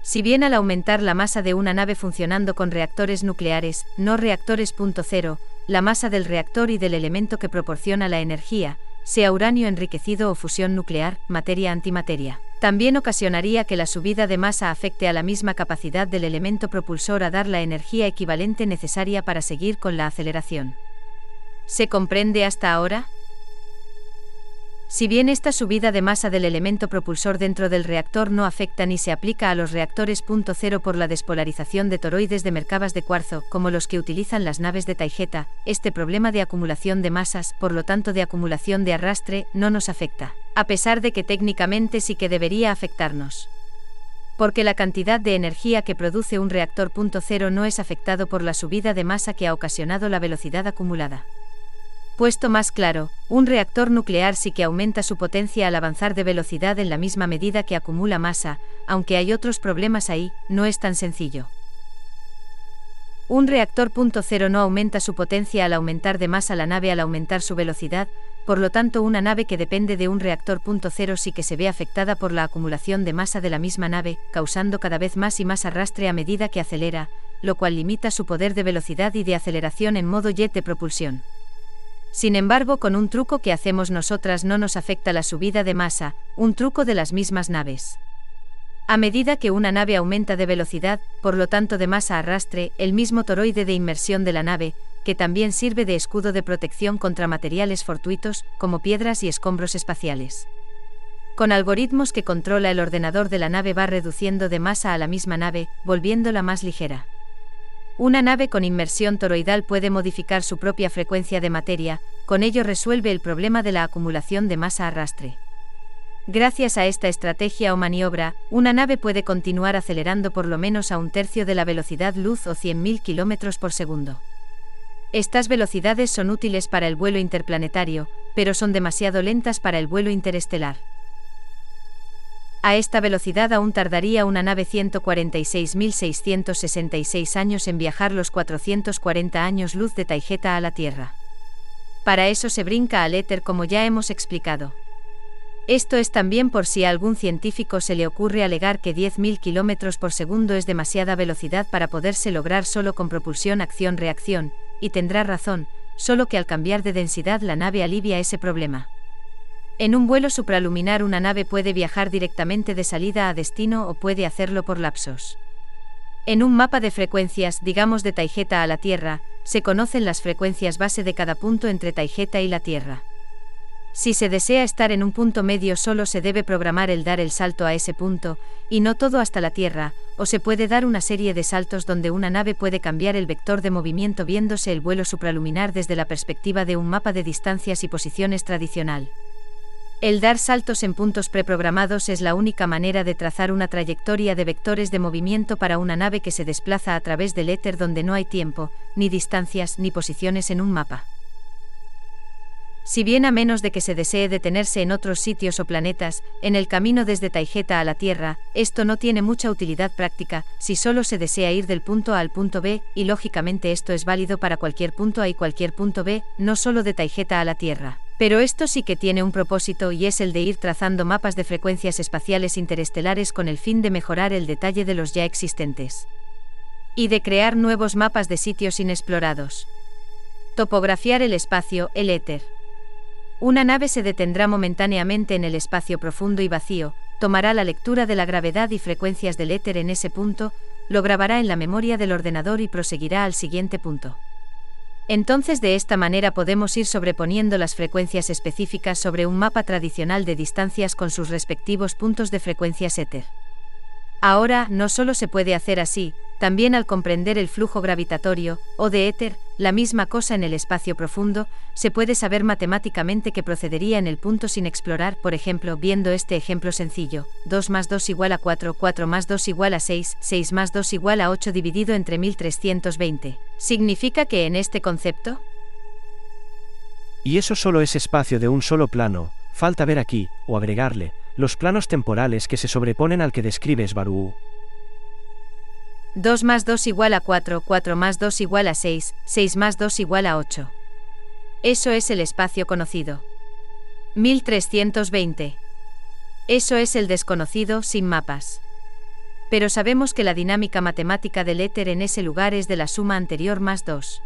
Si bien al aumentar la masa de una nave funcionando con reactores nucleares, no reactores .0, la masa del reactor y del elemento que proporciona la energía, sea uranio enriquecido o fusión nuclear, materia-antimateria. También ocasionaría que la subida de masa afecte a la misma capacidad del elemento propulsor a dar la energía equivalente necesaria para seguir con la aceleración. ¿Se comprende hasta ahora? Si bien esta subida de masa del elemento propulsor dentro del reactor no afecta ni se aplica a los reactores .0 por la despolarización de toroides de merkabas de cuarzo, como los que utilizan las naves de Taygeta, este problema de acumulación de masas, por lo tanto de acumulación de arrastre, no nos afecta, a pesar de que técnicamente sí que debería afectarnos. Porque la cantidad de energía que produce un reactor .0 no es afectado por la subida de masa que ha ocasionado la velocidad acumulada. Puesto más claro, un reactor nuclear sí que aumenta su potencia al avanzar de velocidad en la misma medida que acumula masa, aunque hay otros problemas ahí, no es tan sencillo. Un reactor .0 no aumenta su potencia al aumentar de masa la nave al aumentar su velocidad, por lo tanto una nave que depende de un reactor .0 sí que se ve afectada por la acumulación de masa de la misma nave, causando cada vez más y más arrastre a medida que acelera, lo cual limita su poder de velocidad y de aceleración en modo jet de propulsión. Sin embargo, con un truco que hacemos nosotras no nos afecta la subida de masa, un truco de las mismas naves. A medida que una nave aumenta de velocidad, por lo tanto de masa arrastre, el mismo toroide de inmersión de la nave, que también sirve de escudo de protección contra materiales fortuitos, como piedras y escombros espaciales. Con algoritmos que controla el ordenador de la nave va reduciendo de masa a la misma nave, volviéndola más ligera. Una nave con inmersión toroidal puede modificar su propia frecuencia de materia, con ello resuelve el problema de la acumulación de masa arrastre. Gracias a esta estrategia o maniobra, una nave puede continuar acelerando por lo menos a un tercio de la velocidad luz o 100.000 km por segundo. Estas velocidades son útiles para el vuelo interplanetario, pero son demasiado lentas para el vuelo interestelar. A esta velocidad aún tardaría una nave 146.666 años en viajar los 440 años luz de Taygeta a la Tierra. Para eso se brinca al éter como ya hemos explicado. Esto es también por si a algún científico se le ocurre alegar que 10.000 km por segundo es demasiada velocidad para poderse lograr solo con propulsión acción-reacción, y tendrá razón, solo que al cambiar de densidad la nave alivia ese problema. En un vuelo supraluminar una nave puede viajar directamente de salida a destino o puede hacerlo por lapsos. En un mapa de frecuencias, digamos de Taygeta a la Tierra, se conocen las frecuencias base de cada punto entre Taygeta y la Tierra. Si se desea estar en un punto medio solo se debe programar el dar el salto a ese punto, y no todo hasta la Tierra, o se puede dar una serie de saltos donde una nave puede cambiar el vector de movimiento viéndose el vuelo supraluminar desde la perspectiva de un mapa de distancias y posiciones tradicional. El dar saltos en puntos preprogramados es la única manera de trazar una trayectoria de vectores de movimiento para una nave que se desplaza a través del éter donde no hay tiempo, ni distancias, ni posiciones en un mapa. Si bien a menos de que se desee detenerse en otros sitios o planetas, en el camino desde Taygeta a la Tierra, esto no tiene mucha utilidad práctica, si solo se desea ir del punto A al punto B, y lógicamente esto es válido para cualquier punto A y cualquier punto B, no solo de Taygeta a la Tierra. Pero esto sí que tiene un propósito y es el de ir trazando mapas de frecuencias espaciales interestelares con el fin de mejorar el detalle de los ya existentes. Y de crear nuevos mapas de sitios inexplorados. Topografiar el espacio, el éter. Una nave se detendrá momentáneamente en el espacio profundo y vacío, tomará la lectura de la gravedad y frecuencias del éter en ese punto, lo grabará en la memoria del ordenador y proseguirá al siguiente punto. Entonces de esta manera podemos ir sobreponiendo las frecuencias específicas sobre un mapa tradicional de distancias con sus respectivos puntos de frecuencias éter. Ahora, no solo se puede hacer así, también al comprender el flujo gravitatorio, o de éter, la misma cosa en el espacio profundo, se puede saber matemáticamente que procedería en el punto sin explorar, por ejemplo, viendo este ejemplo sencillo, 2 más 2 igual a 4, 4 más 2 igual a 6, 6 más 2 igual a 8 dividido entre 1320. ¿Significa que en este concepto? Y eso solo es espacio de un solo plano, falta ver aquí, o agregarle, los planos temporales que se sobreponen al que describes, Barú. 2 más 2 igual a 4, 4 más 2 igual a 6, 6 más 2 igual a 8. Eso es el espacio conocido. 1320. Eso es el desconocido, sin mapas. Pero sabemos que la dinámica matemática del éter en ese lugar es de la suma anterior más 2.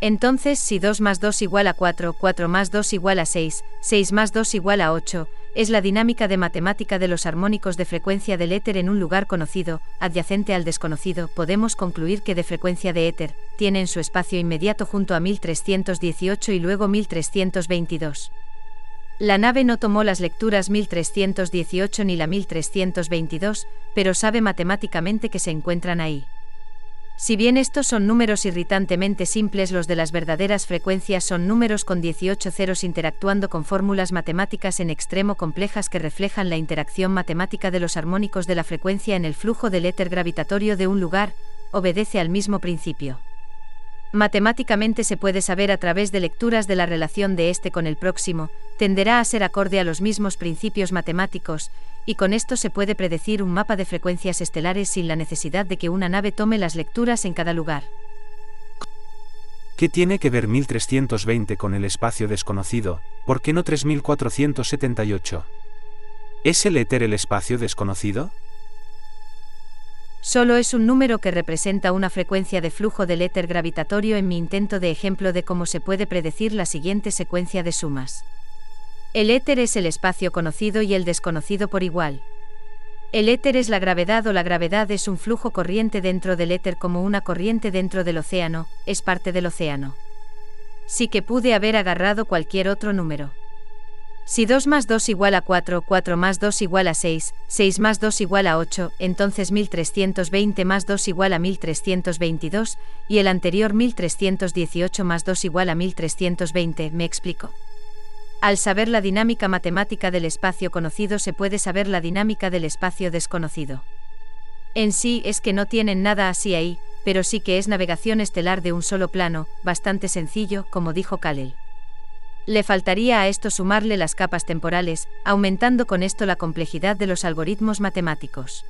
Entonces, si 2 más 2 igual a 4, 4 más 2 igual a 6, 6 más 2 igual a 8, es la dinámica de matemática de los armónicos de frecuencia del éter en un lugar conocido, adyacente al desconocido. Podemos concluir que de frecuencia de éter, tiene en su espacio inmediato junto a 1318 y luego 1322. La nave no tomó las lecturas 1318 ni la 1322, pero sabe matemáticamente que se encuentran ahí. Si bien estos son números irritantemente simples, los de las verdaderas frecuencias son números con 18 ceros interactuando con fórmulas matemáticas en extremo complejas que reflejan la interacción matemática de los armónicos de la frecuencia en el flujo del éter gravitatorio de un lugar, obedece al mismo principio. Matemáticamente se puede saber a través de lecturas de la relación de este con el próximo, tenderá a ser acorde a los mismos principios matemáticos, y con esto se puede predecir un mapa de frecuencias estelares sin la necesidad de que una nave tome las lecturas en cada lugar. ¿Qué tiene que ver 1320 con el espacio desconocido? ¿Por qué no 3478? ¿Es el éter el espacio desconocido? Solo es un número que representa una frecuencia de flujo del éter gravitatorio en mi intento de ejemplo de cómo se puede predecir la siguiente secuencia de sumas. El éter es el espacio conocido y el desconocido por igual. El éter es la gravedad o la gravedad es un flujo corriente dentro del éter como una corriente dentro del océano, es parte del océano. Sí que pude haber agarrado cualquier otro número. Si 2 más 2 igual a 4, 4 más 2 igual a 6, 6 más 2 igual a 8, entonces 1320 más 2 igual a 1322, y el anterior 1318 más 2 igual a 1320, ¿me explico? Al saber la dinámica matemática del espacio conocido se puede saber la dinámica del espacio desconocido. En sí es que no tienen nada así ahí, pero sí que es navegación estelar de un solo plano, bastante sencillo, como dijo Callel. Le faltaría a esto sumarle las capas temporales, aumentando con esto la complejidad de los algoritmos matemáticos.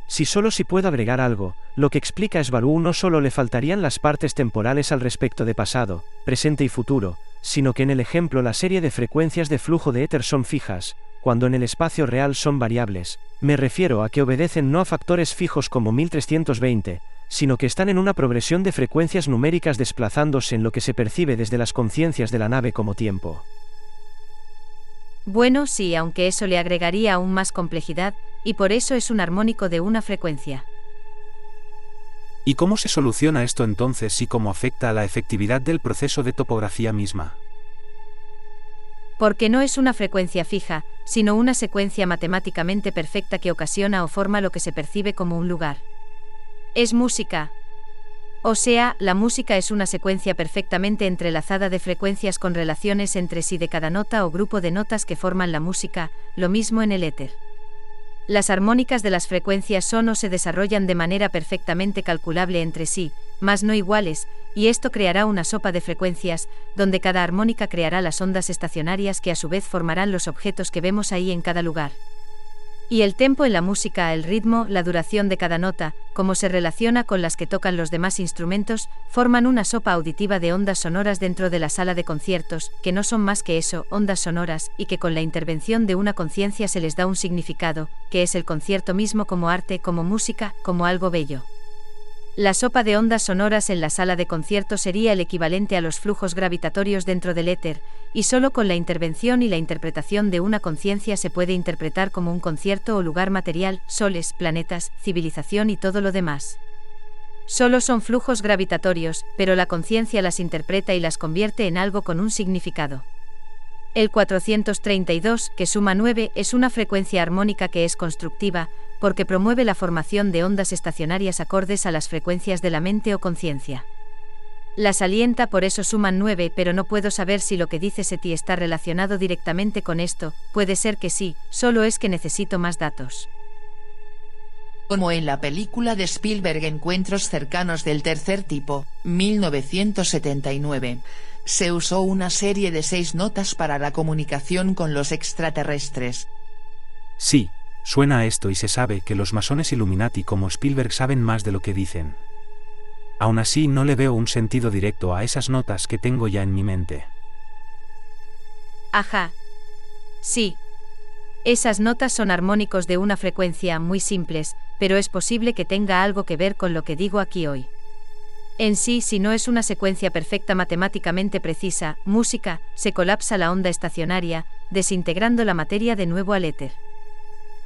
Si puedo agregar algo, lo que explica Esbarú no solo le faltarían las partes temporales al respecto de pasado, presente y futuro, sino que en el ejemplo la serie de frecuencias de flujo de éter son fijas, cuando en el espacio real son variables. Me refiero a que obedecen no a factores fijos como 1320, sino que están en una progresión de frecuencias numéricas desplazándose en lo que se percibe desde las conciencias de la nave como tiempo. Bueno, sí, aunque eso le agregaría aún más complejidad, y por eso es un armónico de una frecuencia. ¿Y cómo se soluciona esto entonces y cómo afecta a la efectividad del proceso de topografía misma? Porque no es una frecuencia fija, sino una secuencia matemáticamente perfecta que ocasiona o forma lo que se percibe como un lugar. Es música. O sea, la música es una secuencia perfectamente entrelazada de frecuencias con relaciones entre sí de cada nota o grupo de notas que forman la música, lo mismo en el éter. Las armónicas de las frecuencias son o se desarrollan de manera perfectamente calculable entre sí, mas no iguales, y esto creará una sopa de frecuencias, donde cada armónica creará las ondas estacionarias que a su vez formarán los objetos que vemos ahí en cada lugar. Y el tempo en la música, el ritmo, la duración de cada nota, como se relaciona con las que tocan los demás instrumentos, forman una sopa auditiva de ondas sonoras dentro de la sala de conciertos, que no son más que eso, ondas sonoras, y que con la intervención de una conciencia se les da un significado, que es el concierto mismo como arte, como música, como algo bello. La sopa de ondas sonoras en la sala de conciertos sería el equivalente a los flujos gravitatorios dentro del éter, y solo con la intervención y la interpretación de una conciencia se puede interpretar como un concierto o lugar material, soles, planetas, civilización y todo lo demás. Solo son flujos gravitatorios, pero la conciencia las interpreta y las convierte en algo con un significado. El 432, que suma 9, es una frecuencia armónica que es constructiva, porque promueve la formación de ondas estacionarias acordes a las frecuencias de la mente o conciencia. Las alienta, por eso suman 9, pero no puedo saber si lo que dice SETI está relacionado directamente con esto, puede ser que sí, solo es que necesito más datos. Como en la película de Spielberg Encuentros cercanos del tercer tipo, 1979. Se usó una serie de 6 notas para la comunicación con los extraterrestres. Sí, suena a esto y se sabe que los masones Illuminati como Spielberg saben más de lo que dicen. Aún así no le veo un sentido directo a esas notas que tengo ya en mi mente. Ajá. Sí. Esas notas son armónicos de una frecuencia muy simples, pero es posible que tenga algo que ver con lo que digo aquí hoy. En sí, si no es una secuencia perfecta matemáticamente precisa, música, se colapsa la onda estacionaria, desintegrando la materia de nuevo al éter.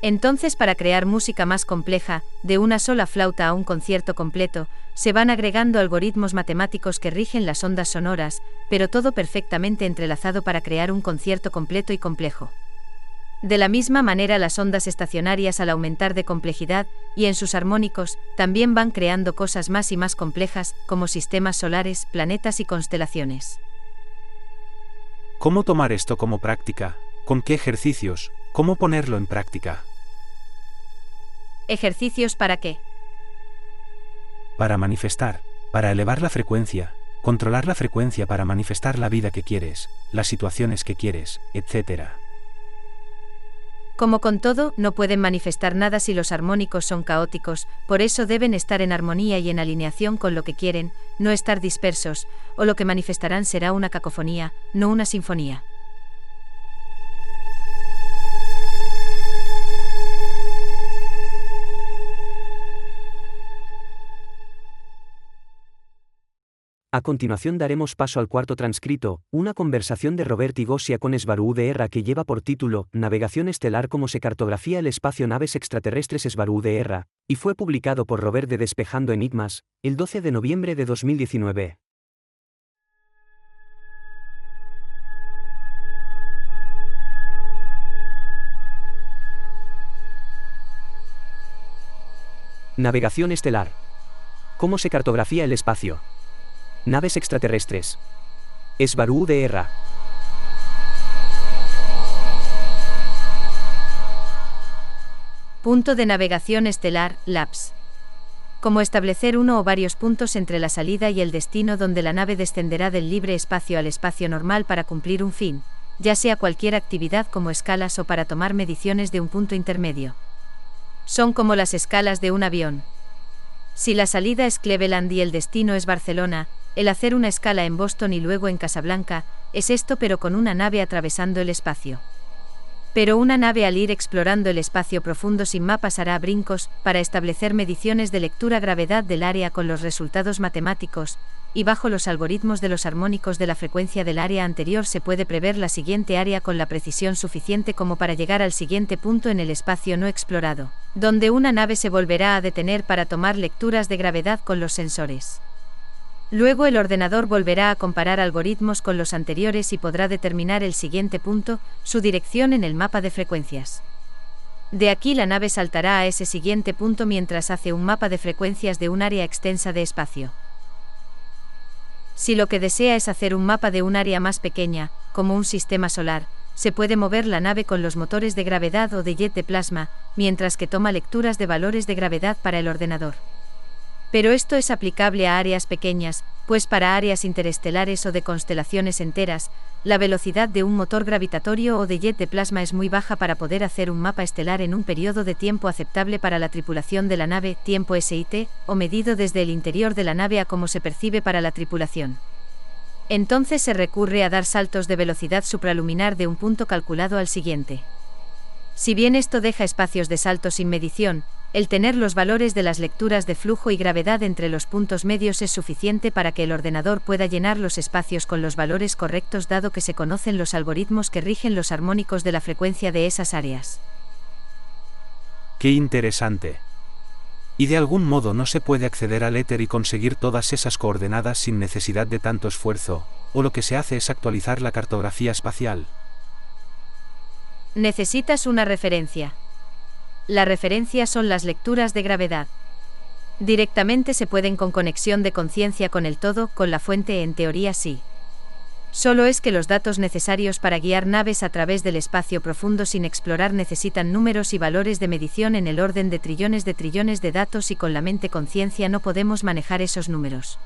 Entonces, para crear música más compleja, de una sola flauta a un concierto completo, se van agregando algoritmos matemáticos que rigen las ondas sonoras, pero todo perfectamente entrelazado para crear un concierto completo y complejo. De la misma manera, las ondas estacionarias, al aumentar de complejidad, y en sus armónicos, también van creando cosas más y más complejas, como sistemas solares, planetas y constelaciones. ¿Cómo tomar esto como práctica? ¿Con qué ejercicios? ¿Cómo ponerlo en práctica? ¿Ejercicios para qué? Para manifestar, para elevar la frecuencia, controlar la frecuencia para manifestar la vida que quieres, las situaciones que quieres, etc. Como con todo, no pueden manifestar nada si los armónicos son caóticos, por eso deben estar en armonía y en alineación con lo que quieren, no estar dispersos, o lo que manifestarán será una cacofonía, no una sinfonía. A continuación daremos paso al cuarto transcrito, una conversación de Robert Igosia con Svaru Udr que lleva por título Navegación estelar, cómo se cartografía el espacio, naves extraterrestres. Svaru Udr, y fue publicado por Robert de Despejando Enigmas, el 12 de noviembre de 2019. Navegación estelar. ¿Cómo se cartografía el espacio? Naves extraterrestres. Svaru Udr. Punto de navegación estelar, LAPS. Cómo establecer uno o varios puntos entre la salida y el destino donde la nave descenderá del libre espacio al espacio normal para cumplir un fin, ya sea cualquier actividad como escalas o para tomar mediciones de un punto intermedio. Son como las escalas de un avión. Si la salida es Cleveland y el destino es Barcelona, el hacer una escala en Boston y luego en Casablanca, es esto, pero con una nave atravesando el espacio. Pero una nave, al ir explorando el espacio profundo sin mapas, hará brincos para establecer mediciones de lectura-gravedad del área con los resultados matemáticos, y bajo los algoritmos de los armónicos de la frecuencia del área anterior se puede prever la siguiente área con la precisión suficiente como para llegar al siguiente punto en el espacio no explorado, donde una nave se volverá a detener para tomar lecturas de gravedad con los sensores. Luego el ordenador volverá a comparar algoritmos con los anteriores y podrá determinar el siguiente punto, su dirección en el mapa de frecuencias. De aquí la nave saltará a ese siguiente punto mientras hace un mapa de frecuencias de un área extensa de espacio. Si lo que desea es hacer un mapa de un área más pequeña, como un sistema solar, se puede mover la nave con los motores de gravedad o de jet de plasma, mientras que toma lecturas de valores de gravedad para el ordenador. Pero esto es aplicable a áreas pequeñas, pues para áreas interestelares o de constelaciones enteras, la velocidad de un motor gravitatorio o de jet de plasma es muy baja para poder hacer un mapa estelar en un periodo de tiempo aceptable para la tripulación de la nave, tiempo SIT, o medido desde el interior de la nave a cómo se percibe para la tripulación. Entonces se recurre a dar saltos de velocidad supraluminar de un punto calculado al siguiente. Si bien esto deja espacios de salto sin medición, el tener los valores de las lecturas de flujo y gravedad entre los puntos medios es suficiente para que el ordenador pueda llenar los espacios con los valores correctos, dado que se conocen los algoritmos que rigen los armónicos de la frecuencia de esas áreas. ¡Qué interesante! Y de algún modo no se puede acceder al éter y conseguir todas esas coordenadas sin necesidad de tanto esfuerzo, o lo que se hace es actualizar la cartografía espacial. Necesitas una referencia. La referencia son las lecturas de gravedad. Directamente se pueden con conexión de conciencia con el todo, con la fuente, en teoría sí. Solo es que los datos necesarios para guiar naves a través del espacio profundo sin explorar necesitan números y valores de medición en el orden de trillones de datos, y con la mente conciencia no podemos manejar esos números.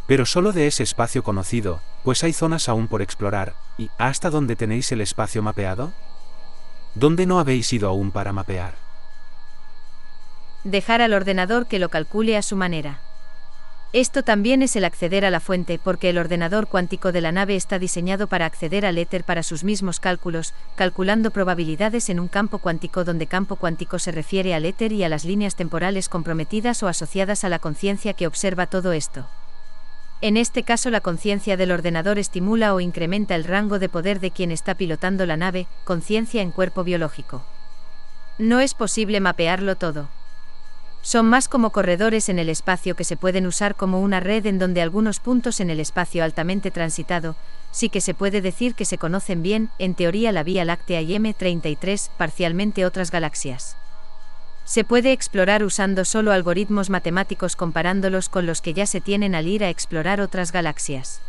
Pero solo de ese espacio conocido, pues hay zonas aún por explorar, y ¿hasta dónde tenéis el espacio mapeado? ¿Dónde no habéis ido aún para mapear? Dejar al ordenador que lo calcule a su manera. Esto también es el acceder a la fuente, porque el ordenador cuántico de la nave está diseñado para acceder al éter para sus mismos cálculos, calculando probabilidades en un campo cuántico donde campo cuántico se refiere al éter y a las líneas temporales comprometidas o asociadas a la conciencia que observa todo esto. En este caso, la conciencia del ordenador estimula o incrementa el rango de poder de quien está pilotando la nave, conciencia en cuerpo biológico. No es posible mapearlo todo. Son más como corredores en el espacio que se pueden usar como una red en donde algunos puntos en el espacio altamente transitado, sí que se puede decir que se conocen bien, en teoría la Vía Láctea y M33, parcialmente otras galaxias. Se puede explorar usando solo algoritmos matemáticos comparándolos con los que ya se tienen al ir a explorar otras galaxias.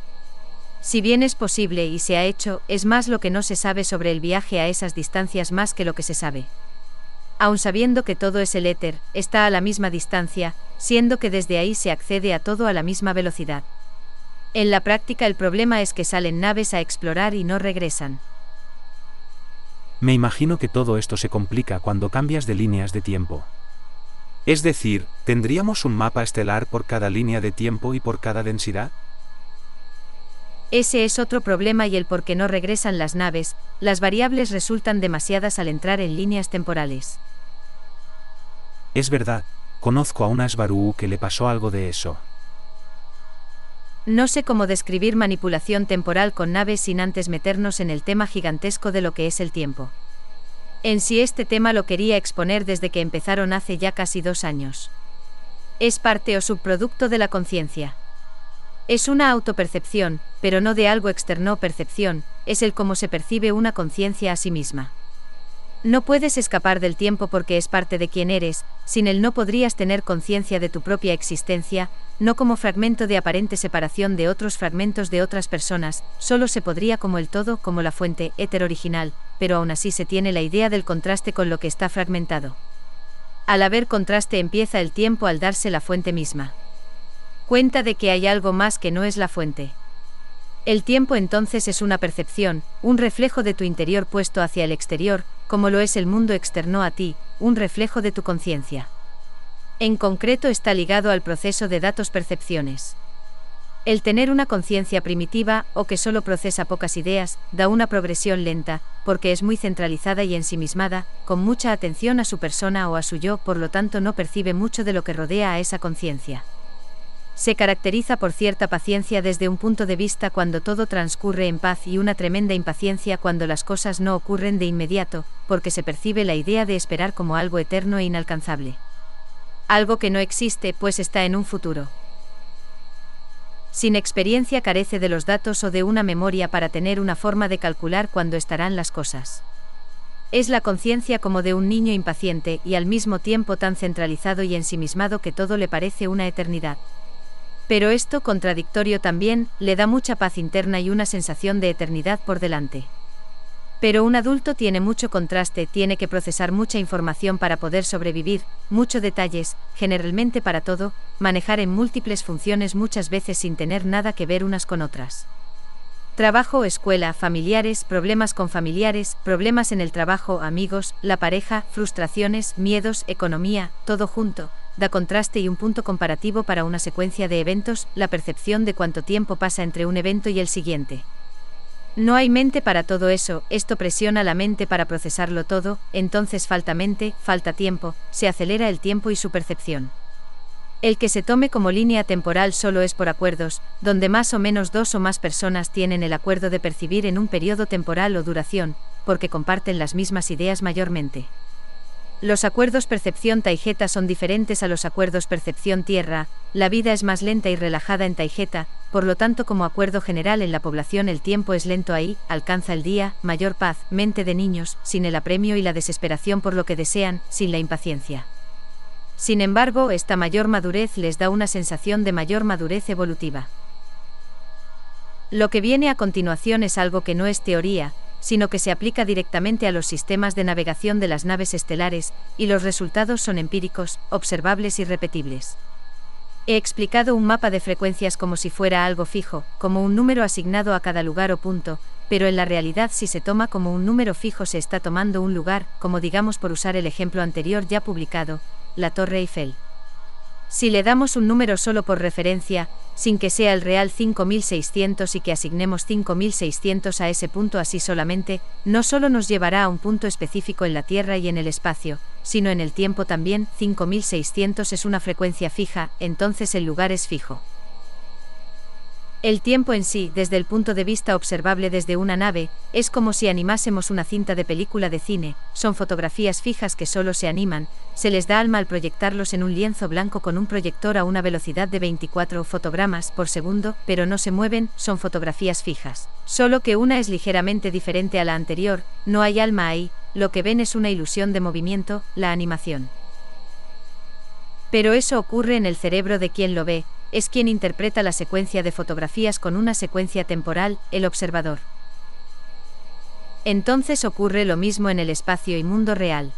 Si bien es posible y se ha hecho, es más lo que no se sabe sobre el viaje a esas distancias más que lo que se sabe. Aun sabiendo que todo es el éter, está a la misma distancia, siendo que desde ahí se accede a todo a la misma velocidad. En la práctica el problema es que salen naves a explorar y no regresan. Me imagino que todo esto se complica cuando cambias de líneas de tiempo. Es decir, ¿tendríamos un mapa estelar por cada línea de tiempo y por cada densidad? Ese es otro problema y el por qué no regresan las naves, las variables resultan demasiadas al entrar en líneas temporales. Es verdad, conozco a una Svaruu que le pasó algo de eso. No sé cómo describir manipulación temporal con naves sin antes meternos en el tema gigantesco de lo que es el tiempo. En sí este tema lo quería exponer desde que empezaron hace ya casi 2 años. Es parte o subproducto de la conciencia. Es una autopercepción, pero no de algo externo. Percepción, es el cómo se percibe una conciencia a sí misma. No puedes escapar del tiempo porque es parte de quien eres, sin él no podrías tener conciencia de tu propia existencia, no como fragmento de aparente separación de otros fragmentos de otras personas, solo se podría como el todo, como la fuente, éter original, pero aún así se tiene la idea del contraste con lo que está fragmentado. Al haber contraste empieza el tiempo al darse la fuente misma cuenta de que hay algo más que no es la fuente. El tiempo entonces es una percepción, un reflejo de tu interior puesto hacia el exterior, como lo es el mundo externo a ti, un reflejo de tu conciencia. En concreto está ligado al proceso de datos-percepciones. El tener una conciencia primitiva, o que solo procesa pocas ideas, da una progresión lenta, porque es muy centralizada y ensimismada, con mucha atención a su persona o a su yo, por lo tanto no percibe mucho de lo que rodea a esa conciencia. Se caracteriza por cierta paciencia desde un punto de vista cuando todo transcurre en paz y una tremenda impaciencia cuando las cosas no ocurren de inmediato, porque se percibe la idea de esperar como algo eterno e inalcanzable. Algo que no existe, pues está en un futuro. Sin experiencia carece de los datos o de una memoria para tener una forma de calcular cuándo estarán las cosas. Es la conciencia como de un niño impaciente y al mismo tiempo tan centralizado y ensimismado que todo le parece una eternidad. Pero esto, contradictorio también, le da mucha paz interna y una sensación de eternidad por delante. Pero un adulto tiene mucho contraste, tiene que procesar mucha información para poder sobrevivir, muchos detalles, generalmente para todo, manejar en múltiples funciones muchas veces sin tener nada que ver unas con otras. Trabajo, escuela, familiares, problemas con familiares, problemas en el trabajo, amigos, la pareja, frustraciones, miedos, economía, todo junto. Da contraste y un punto comparativo para una secuencia de eventos, la percepción de cuánto tiempo pasa entre un evento y el siguiente. No hay mente para todo eso, esto presiona la mente para procesarlo todo, entonces falta mente, falta tiempo, se acelera el tiempo y su percepción. El que se tome como línea temporal solo es por acuerdos, donde más o menos 2 o más personas tienen el acuerdo de percibir en un periodo temporal o duración, porque comparten las mismas ideas mayormente. Los acuerdos percepción Taijeta son diferentes a los acuerdos percepción Tierra, la vida es más lenta y relajada en Taijeta, por lo tanto como acuerdo general en la población el tiempo es lento ahí, alcanza el día, mayor paz, mente de niños, sin el apremio y la desesperación por lo que desean, sin la impaciencia. Sin embargo, esta mayor madurez les da una sensación de mayor madurez evolutiva. Lo que viene a continuación es algo que no es teoría, sino que se aplica directamente a los sistemas de navegación de las naves estelares, y los resultados son empíricos, observables y repetibles. He explicado un mapa de frecuencias como si fuera algo fijo, como un número asignado a cada lugar o punto, pero en la realidad si se toma como un número fijo se está tomando un lugar, como digamos por usar el ejemplo anterior ya publicado, la Torre Eiffel. Si le damos un número solo por referencia, sin que sea el real 5600 y que asignemos 5600 a ese punto así solamente, no solo nos llevará a un punto específico en la Tierra y en el espacio, sino en el tiempo también. 5600 es una frecuencia fija, entonces el lugar es fijo. El tiempo en sí, desde el punto de vista observable desde una nave, es como si animásemos una cinta de película de cine, son fotografías fijas que solo se animan, se les da alma al proyectarlos en un lienzo blanco con un proyector a una velocidad de 24 fotogramas por segundo, pero no se mueven, son fotografías fijas. Solo que una es ligeramente diferente a la anterior, no hay alma ahí, lo que ven es una ilusión de movimiento, la animación. Pero eso ocurre en el cerebro de quien lo ve, es quien interpreta la secuencia de fotografías con una secuencia temporal, el observador. Entonces ocurre lo mismo en el espacio y mundo real.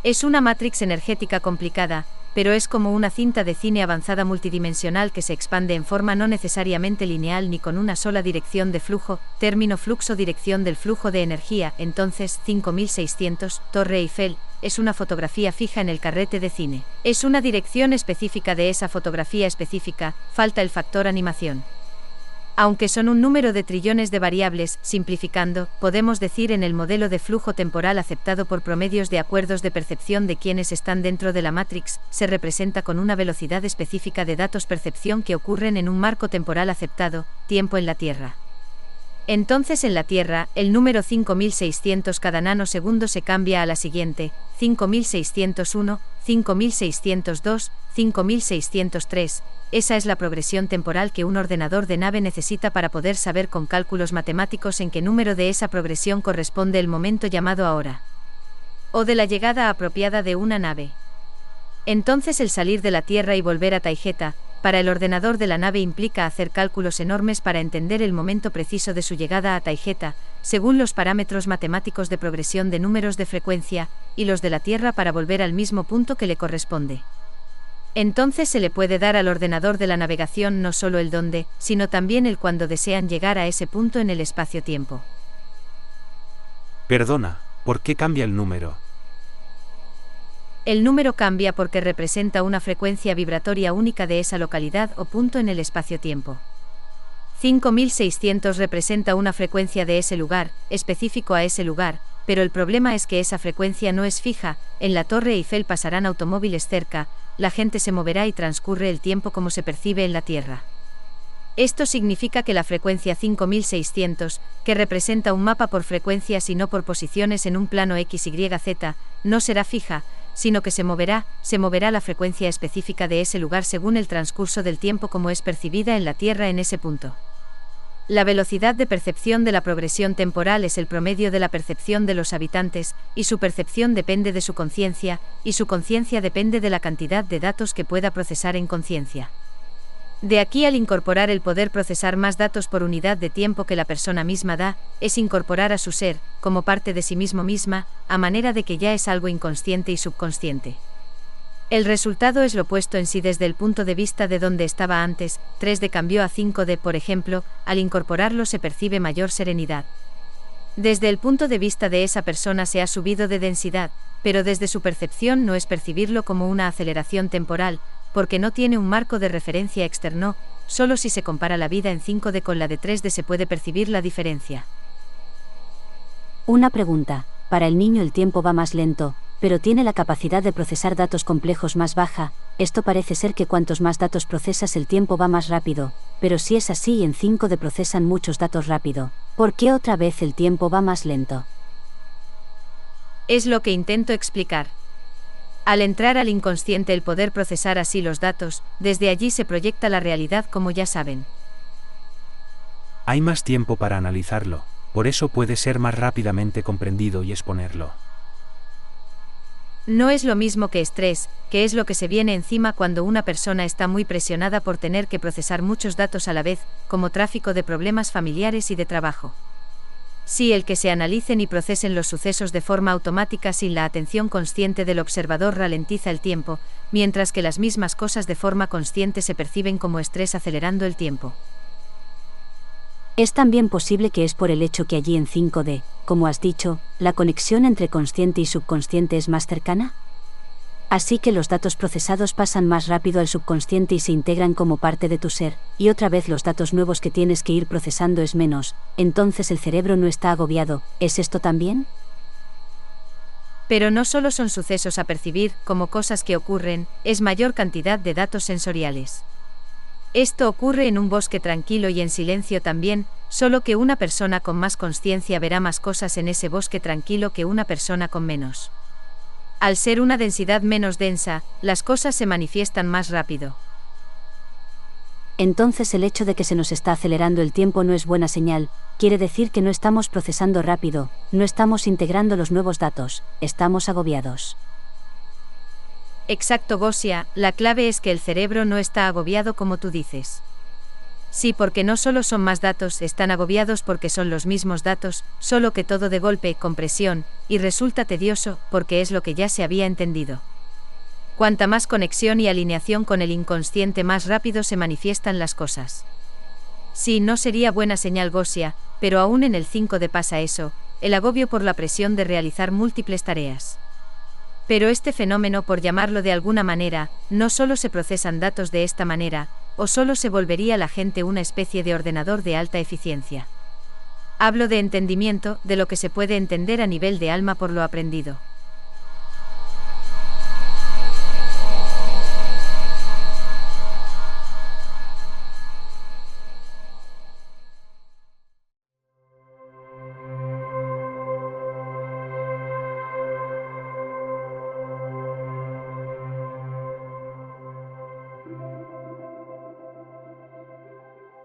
Es una matrix energética complicada, pero es como una cinta de cine avanzada multidimensional que se expande en forma no necesariamente lineal ni con una sola dirección de flujo, término fluxo dirección del flujo de energía. Entonces 5600, Torre Eiffel, es una fotografía fija en el carrete de cine. Es una dirección específica de esa fotografía específica, falta el factor animación. Aunque son un número de trillones de variables, simplificando, podemos decir en el modelo de flujo temporal aceptado por promedios de acuerdos de percepción de quienes están dentro de la Matrix, se representa con una velocidad específica de datos percepción que ocurren en un marco temporal aceptado, tiempo en la Tierra. Entonces en la Tierra, el número 5600 cada nanosegundo se cambia a la siguiente, 5601, 5602, 5603, esa es la progresión temporal que un ordenador de nave necesita para poder saber con cálculos matemáticos en qué número de esa progresión corresponde el momento llamado ahora. O de la llegada apropiada de una nave. Entonces el salir de la Tierra y volver a Taygeta, para el ordenador de la nave implica hacer cálculos enormes para entender el momento preciso de su llegada a Taygeta, según los parámetros matemáticos de progresión de números de frecuencia, y los de la Tierra para volver al mismo punto que le corresponde. Entonces se le puede dar al ordenador de la navegación no solo el dónde, sino también el cuándo desean llegar a ese punto en el espacio-tiempo. Perdona, ¿por qué cambia el número? El número cambia porque representa una frecuencia vibratoria única de esa localidad o punto en el espacio-tiempo. 5600 representa una frecuencia de ese lugar, específico a ese lugar, pero el problema es que esa frecuencia no es fija. En la Torre Eiffel pasarán automóviles cerca, la gente se moverá y transcurre el tiempo como se percibe en la Tierra. Esto significa que la frecuencia 5600, que representa un mapa por frecuencias y no por posiciones en un plano XYZ, no será fija, sino que se moverá la frecuencia específica de ese lugar según el transcurso del tiempo como es percibida en la Tierra en ese punto. La velocidad de percepción de la progresión temporal es el promedio de la percepción de los habitantes, y su percepción depende de su conciencia, y su conciencia depende de la cantidad de datos que pueda procesar en conciencia. De aquí al incorporar el poder procesar más datos por unidad de tiempo que la persona misma da, es incorporar a su ser, como parte de sí mismo misma, a manera de que ya es algo inconsciente y subconsciente. El resultado es lo opuesto en sí desde el punto de vista de donde estaba antes. 3D cambió a 5D, por ejemplo, al incorporarlo se percibe mayor serenidad. Desde el punto de vista de esa persona se ha subido de densidad, pero desde su percepción no es percibirlo como una aceleración temporal, porque no tiene un marco de referencia externo, solo si se compara la vida en 5D con la de 3D se puede percibir la diferencia. Una pregunta, para el niño el tiempo va más lento, pero tiene la capacidad de procesar datos complejos más baja. Esto parece ser que cuantos más datos procesas el tiempo va más rápido, pero si es así y en 5D procesan muchos datos rápido, ¿por qué otra vez el tiempo va más lento? Es lo que intento explicar. Al entrar al inconsciente el poder procesar así los datos, desde allí se proyecta la realidad como ya saben. Hay más tiempo para analizarlo, por eso puede ser más rápidamente comprendido y exponerlo. No es lo mismo que estrés, que es lo que se viene encima cuando una persona está muy presionada por tener que procesar muchos datos a la vez, como tráfico de problemas familiares y de trabajo. Sí, el que se analicen y procesen los sucesos de forma automática sin la atención consciente del observador ralentiza el tiempo, mientras que las mismas cosas de forma consciente se perciben como estrés acelerando el tiempo. Es también posible que es por el hecho que allí en 5D, como has dicho, la conexión entre consciente y subconsciente es más cercana. Así que los datos procesados pasan más rápido al subconsciente y se integran como parte de tu ser, y otra vez los datos nuevos que tienes que ir procesando es menos, entonces el cerebro no está agobiado. ¿Es esto también? Pero no solo son sucesos a percibir, como cosas que ocurren, es mayor cantidad de datos sensoriales. Esto ocurre en un bosque tranquilo y en silencio también, solo que una persona con más consciencia verá más cosas en ese bosque tranquilo que una persona con menos. Al ser una densidad menos densa, las cosas se manifiestan más rápido. Entonces el hecho de que se nos está acelerando el tiempo no es buena señal, quiere decir que no estamos procesando rápido, no estamos integrando los nuevos datos, estamos agobiados. Exacto, Gosia, la clave es que el cerebro no está agobiado como tú dices. Sí, porque no solo son más datos, están agobiados porque son los mismos datos, solo que todo de golpe, con presión, y resulta tedioso, porque es lo que ya se había entendido. Cuanta más conexión y alineación con el inconsciente, más rápido se manifiestan las cosas. Sí, no sería buena señal, Gosia, pero aún en el 5D pasa eso, el agobio por la presión de realizar múltiples tareas. Pero este fenómeno, por llamarlo de alguna manera, no solo se procesan datos de esta manera, o solo se volvería la gente una especie de ordenador de alta eficiencia. Hablo de entendimiento, de lo que se puede entender a nivel de alma por lo aprendido.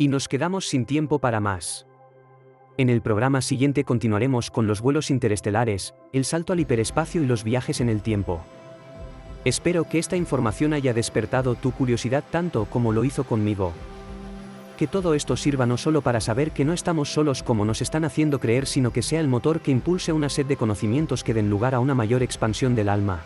Y nos quedamos sin tiempo para más. En el programa siguiente continuaremos con los vuelos interestelares, el salto al hiperespacio y los viajes en el tiempo. Espero que esta información haya despertado tu curiosidad tanto como lo hizo conmigo. Que todo esto sirva no solo para saber que no estamos solos como nos están haciendo creer, sino que sea el motor que impulse una sed de conocimientos que den lugar a una mayor expansión del alma.